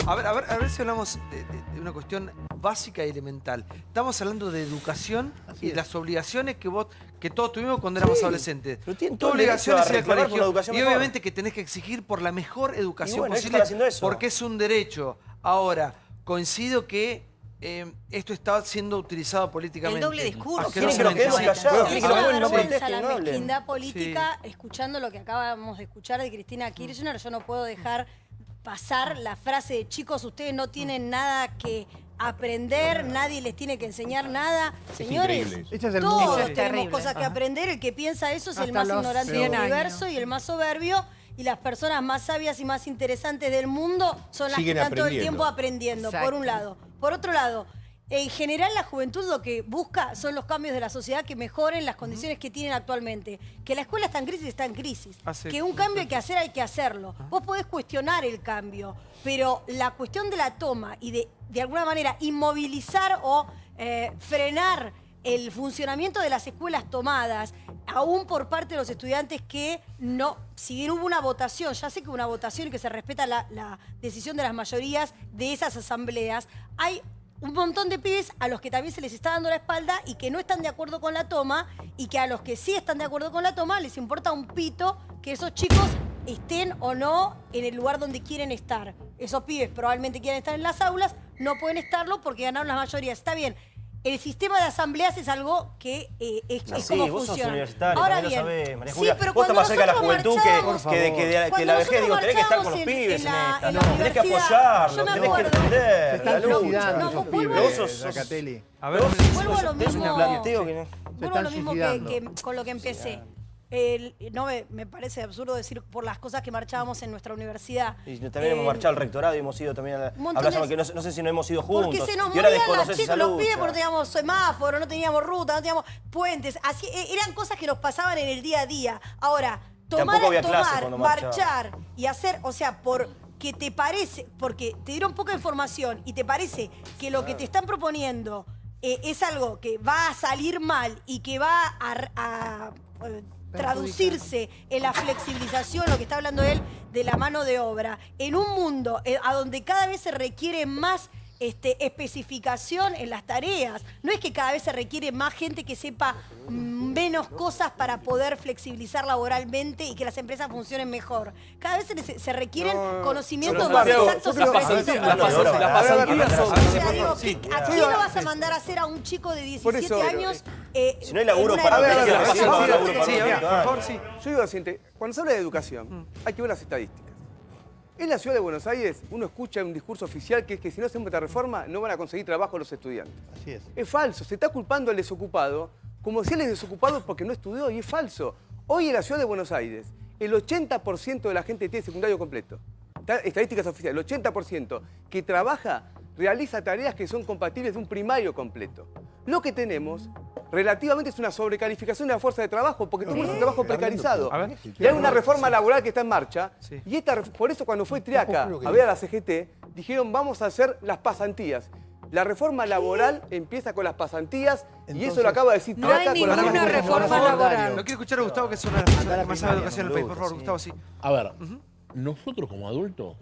a ver si hablamos de una cuestión básica y elemental. Estamos hablando de educación y de las obligaciones que todos tuvimos cuando éramos adolescentes. Tu obligación es ir al colegio y obviamente que tenés que exigir por la mejor educación posible porque es un derecho. Ahora, coincido que esto está siendo utilizado políticamente. El doble discurso. Quieren que nos quedemos callados. La mezquindad política, escuchando lo que acabamos de escuchar de Cristina Kirchner, yo no puedo dejar pasar la frase de chicos, ustedes no tienen nada que aprender, nadie les tiene que enseñar nada. Señores, todos tenemos cosas que aprender. El que piensa eso es el más ignorante del universo y el más soberbio. Y las personas más sabias y más interesantes del mundo son las que están todo el tiempo aprendiendo, por un lado. Por otro lado, en general la juventud lo que busca son los cambios de la sociedad que mejoren las condiciones que tienen actualmente. Que la escuela está en crisis, está en crisis. Que un cambio hay que hacer, hay que hacerlo. Vos podés cuestionar el cambio, pero la cuestión de la toma y de alguna manera inmovilizar o frenar el funcionamiento de las escuelas tomadas, aún por parte de los estudiantes que no, si bien hubo una votación, ya sé que hubo una votación y que se respeta la decisión de las mayorías de esas asambleas, hay un montón de pibes a los que también se les está dando la espalda y que no están de acuerdo con la toma y que a los que sí están de acuerdo con la toma les importa un pito que esos chicos estén o no en el lugar donde quieren estar. Esos pibes probablemente quieren estar en las aulas, no pueden estarlo porque ganaron las mayorías. Está bien. El sistema de asambleas es algo que es como funciona. Ahora bien, sabés, María Julia. Vos estás más cerca de la juventud que la vejez. Digo, tenés que estar con los pibes en esta. Tenés que apoyarlos, tenés que defender la lucha. A ver, vuelvo a lo mismo con lo que empecé. No me parece absurdo decir por las cosas que marchábamos en nuestra universidad. Y también hemos marchado al rectorado y hemos ido también a hablar, que no sé si no hemos ido juntos. Porque se nos morían los chicos, los pibes, porque no teníamos semáforo, no teníamos ruta, no teníamos puentes. Así, eran cosas que nos pasaban en el día a día. Ahora, tomar, marchar y hacer, o sea, porque te parece, porque te dieron poca información y te parece que lo que te están proponiendo es algo que va a salir mal y que va a traducirse en la flexibilización, lo que está hablando él, de la mano de obra, en un mundo a donde cada vez se requiere más especificación en las tareas. No es que cada vez se requiere más gente que sepa menos cosas para poder flexibilizar laboralmente y que las empresas funcionen mejor. Cada vez se requieren conocimientos más exactos sobre ¿a quién lo vas a mandar a hacer a un chico de 17 años? Si no hay laburo para Yo digo lo siguiente, cuando se habla de educación, hay que ver las estadísticas. En la ciudad de Buenos Aires uno escucha un discurso oficial que es que si no hacemos esta reforma no van a conseguir trabajo los estudiantes. Así es. Es falso, se está culpando al desocupado como si él es desocupado porque no estudió y es falso. Hoy en la ciudad de Buenos Aires el 80% de la gente tiene secundario completo. Estadísticas oficiales, el 80% que trabaja realiza tareas que son compatibles de un primario completo. Lo que tenemos relativamente es una sobrecalificación de la fuerza de trabajo, porque todo el mundo es un trabajo precarizado. Y hay una reforma laboral que está en marcha, y por eso cuando fue Triaca a ver a la CGT, dijeron vamos a hacer las pasantías. La reforma laboral empieza con las pasantías, y eso lo acaba de decir Triaca. No hay ninguna reforma laboral. Lo quiero escuchar a Gustavo, que es una de las personas que más sabe de educación en el país. Por favor, Gustavo, sí. A ver, nosotros como adultos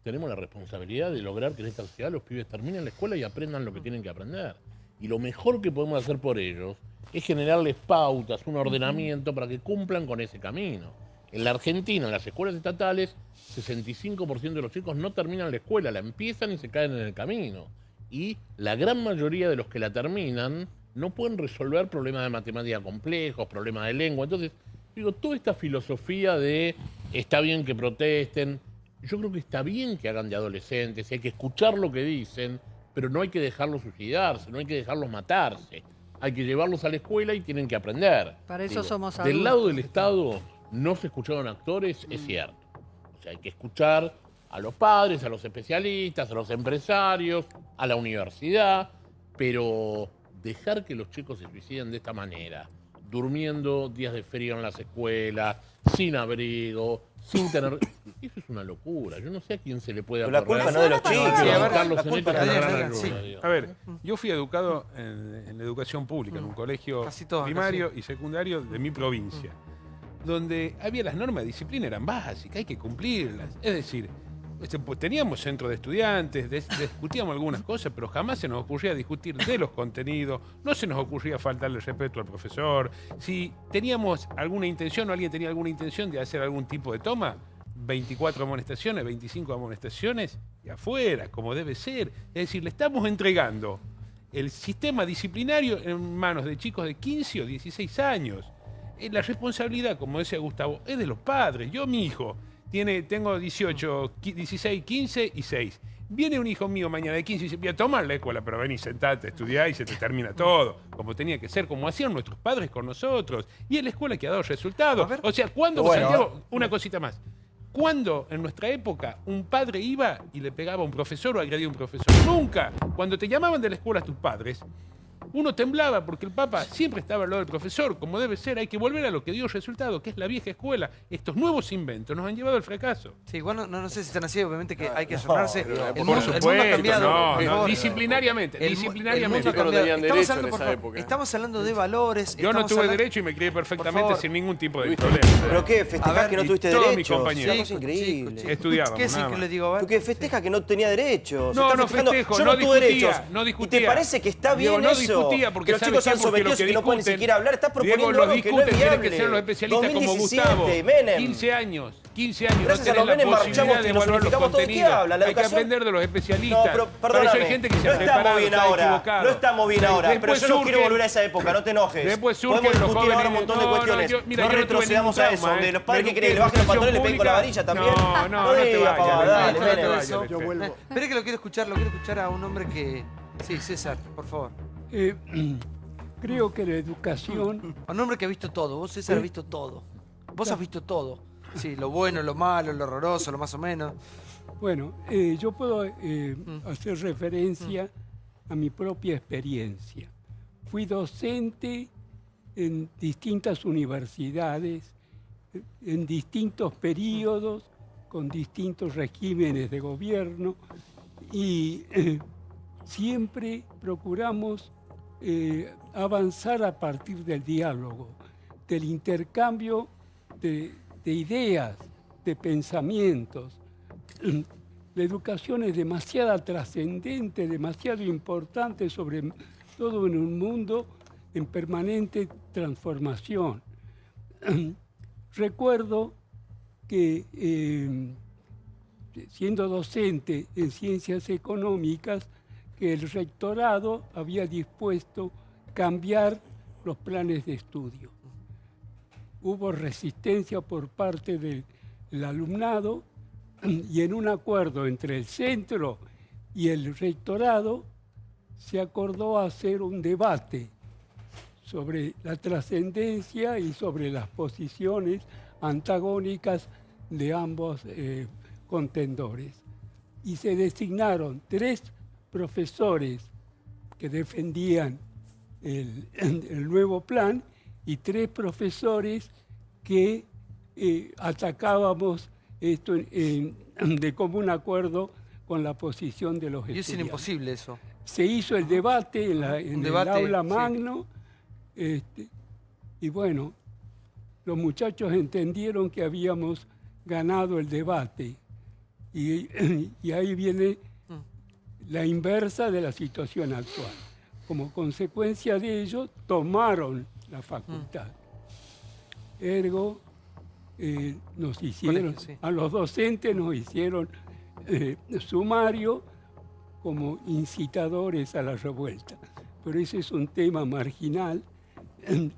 tenemos la responsabilidad de lograr que en esta sociedad los pibes terminen la escuela y aprendan lo que tienen que aprender. Y lo mejor que podemos hacer por ellos es generarles pautas, un ordenamiento para que cumplan con ese camino. En la Argentina, en las escuelas estatales, 65% de los chicos no terminan la escuela, la empiezan y se caen en el camino. Y la gran mayoría de los que la terminan no pueden resolver problemas de matemática complejos, problemas de lengua. Entonces, digo, toda esta filosofía de está bien que protesten, yo creo que está bien que hagan de adolescentes, hay que escuchar lo que dicen, pero no hay que dejarlos suicidarse, no hay que dejarlos matarse. Hay que llevarlos a la escuela y tienen que aprender. Para eso somos adultos. Del lado del Estado no se escucharon actores, es cierto. O sea, hay que escuchar a los padres, a los especialistas, a los empresarios, a la universidad, pero dejar que los chicos se suiciden de esta manera, durmiendo días de frío en las escuelas, sin abrigo, sin tener... Eso es una locura. Yo no sé a quién se le puede acordar. La culpa no de los chicos. A ver, yo fui educado en la educación pública, en un colegio primario y secundario de mi provincia, donde había las normas de disciplina, eran básicas, hay que cumplirlas. Es decir, pues teníamos centro de estudiantes, discutíamos algunas cosas, pero jamás se nos ocurría discutir de los contenidos, no se nos ocurría faltarle respeto al profesor. Si teníamos alguna intención o alguien tenía alguna intención de hacer algún tipo de toma, 24 amonestaciones, 25 amonestaciones y afuera, como debe ser. Es decir, le estamos entregando el sistema disciplinario en manos de chicos de 15 o 16 años. La responsabilidad, como decía Gustavo, es de los padres. Yo, mi hijo, tengo 18, 16, 15 y 6. Viene un hijo mío mañana de 15 y dice, voy a tomar la escuela, pero vení, sentate, estudiá y se te termina todo. Como tenía que ser, como hacían nuestros padres con nosotros. Y es la escuela que ha dado resultados. O sea, ¿cuándo, Santiago, una cosita más? ¿Cuándo en nuestra época un padre iba y le pegaba a un profesor o agredía a un profesor? Nunca. Cuando te llamaban de la escuela tus padres, uno temblaba porque el Papa siempre estaba al lado del profesor, como debe ser. Hay que volver a lo que dio resultado, que es la vieja escuela. Estos nuevos inventos nos han llevado al fracaso. Sí, igual no sé si están así, obviamente que hay que ayornarse. El mundo ha cambiado. Disciplinariamente. Disciplinariamente. No tenían derecho en esa época. Estamos hablando de valores. Yo no tuve derecho y me crié perfectamente sin ningún tipo de problema. ¿Pero qué? ¿Festejás que no tuviste derecho? Todos mis compañeros. Sí, increíble. Estudiábamos. ¿Qué es que le digo? Porque festeja que no tenía derechos. No festejo, no discutía. ¿Y te parece que está bien eso? No discutía porque los chicos han sometidos y que no pueden ni siquiera hablar. Estás proponiendo Diego, algo que no es viable. Tienen que ser los especialistas 2017, como Gustavo. Menem. 15 años. Gracias a los Menem marchamos que nos unificamos todo. ¿Qué habla? Hay que aprender de los especialistas. No, pero perdóname. Hay gente que se ha preparado, está equivocado. No estamos bien ahora, pero yo no quiero volver a esa época, no te enojes. Después surgen podemos discutir ahora un montón de cuestiones. No retrocedamos a eso, donde los padres que creen que le bajen los pantalones y le peguen con la varilla también. No te vayas. Yo vuelvo. Espera que lo quiero escuchar a un hombre que... Sí, César, por favor. Creo que la educación... Un hombre que ha visto todo. Vos, César, has visto todo. Vos has visto todo. Sí, lo bueno, lo malo, lo horroroso, lo más o menos. Bueno, yo puedo hacer referencia a mi propia experiencia. Fui docente en distintas universidades, en distintos periodos, con distintos regímenes de gobierno, y siempre procuramos avanzar a partir del diálogo, del intercambio de ideas, de pensamientos. La educación es demasiado trascendente, demasiado importante, sobre todo en un mundo en permanente transformación. Recuerdo que siendo docente en ciencias económicas, que el rectorado había dispuesto cambiar los planes de estudio. Hubo resistencia por parte del alumnado y en un acuerdo entre el centro y el rectorado se acordó hacer un debate sobre la trascendencia y sobre las posiciones antagónicas de ambos contendores. Y se designaron 3 profesores que defendían el nuevo plan y 3 profesores que atacábamos esto de común acuerdo con la posición de los estudiantes. Y es imposible eso. Se hizo el debate en el aula magno, y bueno, los muchachos entendieron que habíamos ganado el debate. Y ahí viene la inversa de la situación actual. Como consecuencia de ello, tomaron la facultad. Ergo, nos hicieron, a los docentes nos hicieron sumario como incitadores a la revuelta. Pero ese es un tema marginal.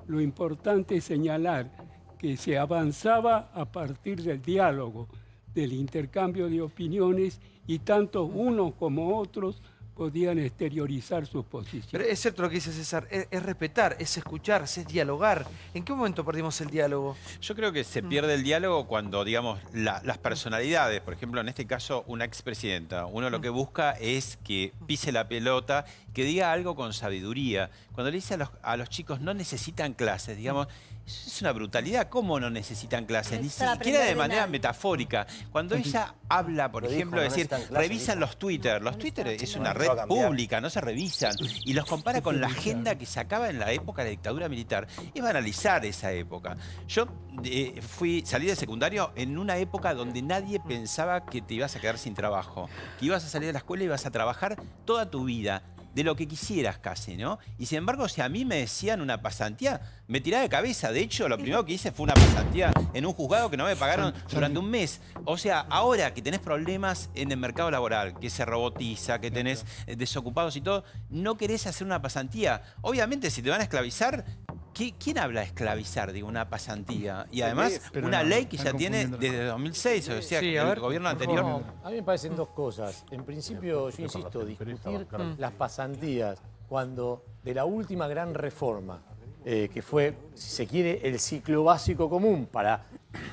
Lo importante es señalar que se avanzaba a partir del diálogo, del intercambio de opiniones, y tanto unos como otros podían exteriorizar sus posiciones. Pero es cierto lo que dice César, es respetar, es escuchar, es dialogar. ¿En qué momento perdimos el diálogo? Yo creo que se pierde el diálogo cuando, digamos, las personalidades, por ejemplo, en este caso, una expresidenta, uno lo que busca es que pise la pelota, que diga algo con sabiduría. Cuando le dice a los chicos no necesitan clases, digamos, es una brutalidad. ¿Cómo no necesitan clases? Ni siquiera de manera metafórica. Cuando ella habla, por ejemplo, de decir, revisan los Twitter. Los Twitter es una red pública, no se revisan. Y los compara con la agenda que sacaba en la época de la dictadura militar. Es banalizar esa época. Yo salí de secundario en una época donde nadie pensaba que te ibas a quedar sin trabajo. Que ibas a salir de la escuela y ibas a trabajar toda tu vida. De lo que quisieras casi, ¿no? Y sin embargo, si a mí me decían una pasantía, me tiraba de cabeza. De hecho, lo primero que hice fue una pasantía en un juzgado que no me pagaron durante un mes. O sea, ahora que tenés problemas en el mercado laboral, que se robotiza, que tenés desocupados y todo, no querés hacer una pasantía. Obviamente, si te van a esclavizar, ¿quién habla de esclavizar? Digo, una pasantía. Y además, una ley que ya tiene desde 2006, o sea, el gobierno anterior. No, a mí me parecen dos cosas. En principio, yo insisto, discutir las pasantías cuando de la última gran reforma, que fue, si se quiere, el ciclo básico común para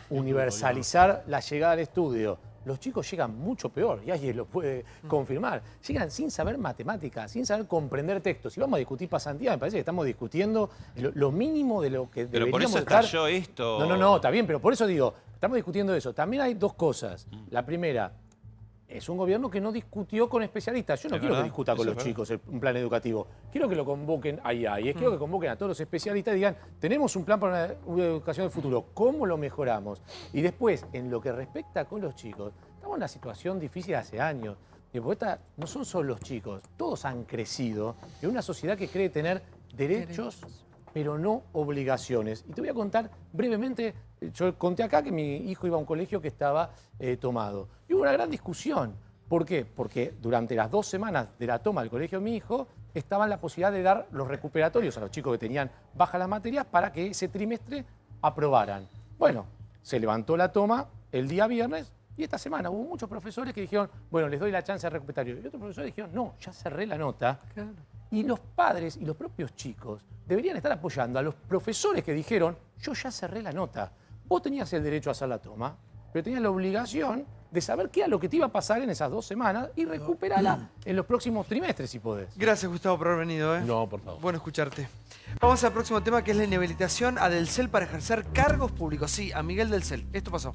universalizar la llegada al estudio, los chicos llegan mucho peor, y alguien lo puede confirmar. Llegan sin saber matemáticas, sin saber comprender textos. Si vamos a discutir pasantía, me parece que estamos discutiendo lo mínimo de lo que deberíamos estar. Pero por eso estalló esto. No, está bien, pero por eso digo, estamos discutiendo eso. También hay dos cosas. La primera, es un gobierno que no discutió con especialistas. Yo no quiero que discuta con los chicos un plan educativo. Quiero que lo convoquen allá. Y quiero que convoquen a todos los especialistas y digan, tenemos un plan para una educación del futuro. ¿Cómo lo mejoramos? Y después, en lo que respecta con los chicos, estamos en una situación difícil hace años. No son solo los chicos. Todos han crecido en una sociedad que cree tener derechos, pero no obligaciones. Y te voy a contar brevemente, yo conté acá que mi hijo iba a un colegio que estaba tomado. Y hubo una gran discusión. ¿Por qué? Porque durante las 2 semanas de la toma del colegio de mi hijo, estaba la posibilidad de dar los recuperatorios a los chicos que tenían bajas las materias para que ese trimestre aprobaran. Bueno, se levantó la toma el día viernes y esta semana hubo muchos profesores que dijeron, bueno, les doy la chance de recuperatorios. Y otros profesores dijeron, no, ya cerré la nota. Claro. Y los padres y los propios chicos deberían estar apoyando a los profesores que dijeron, yo ya cerré la nota. Vos tenías el derecho a hacer la toma, pero tenías la obligación de saber qué era lo que te iba a pasar en esas 2 semanas y recuperarla en los próximos trimestres, si podés. Gracias, Gustavo, por haber venido. No, por favor. Bueno escucharte. Vamos al próximo tema, que es la inhabilitación a Delcel para ejercer cargos públicos. Sí, a Miguel Delcel. Esto pasó.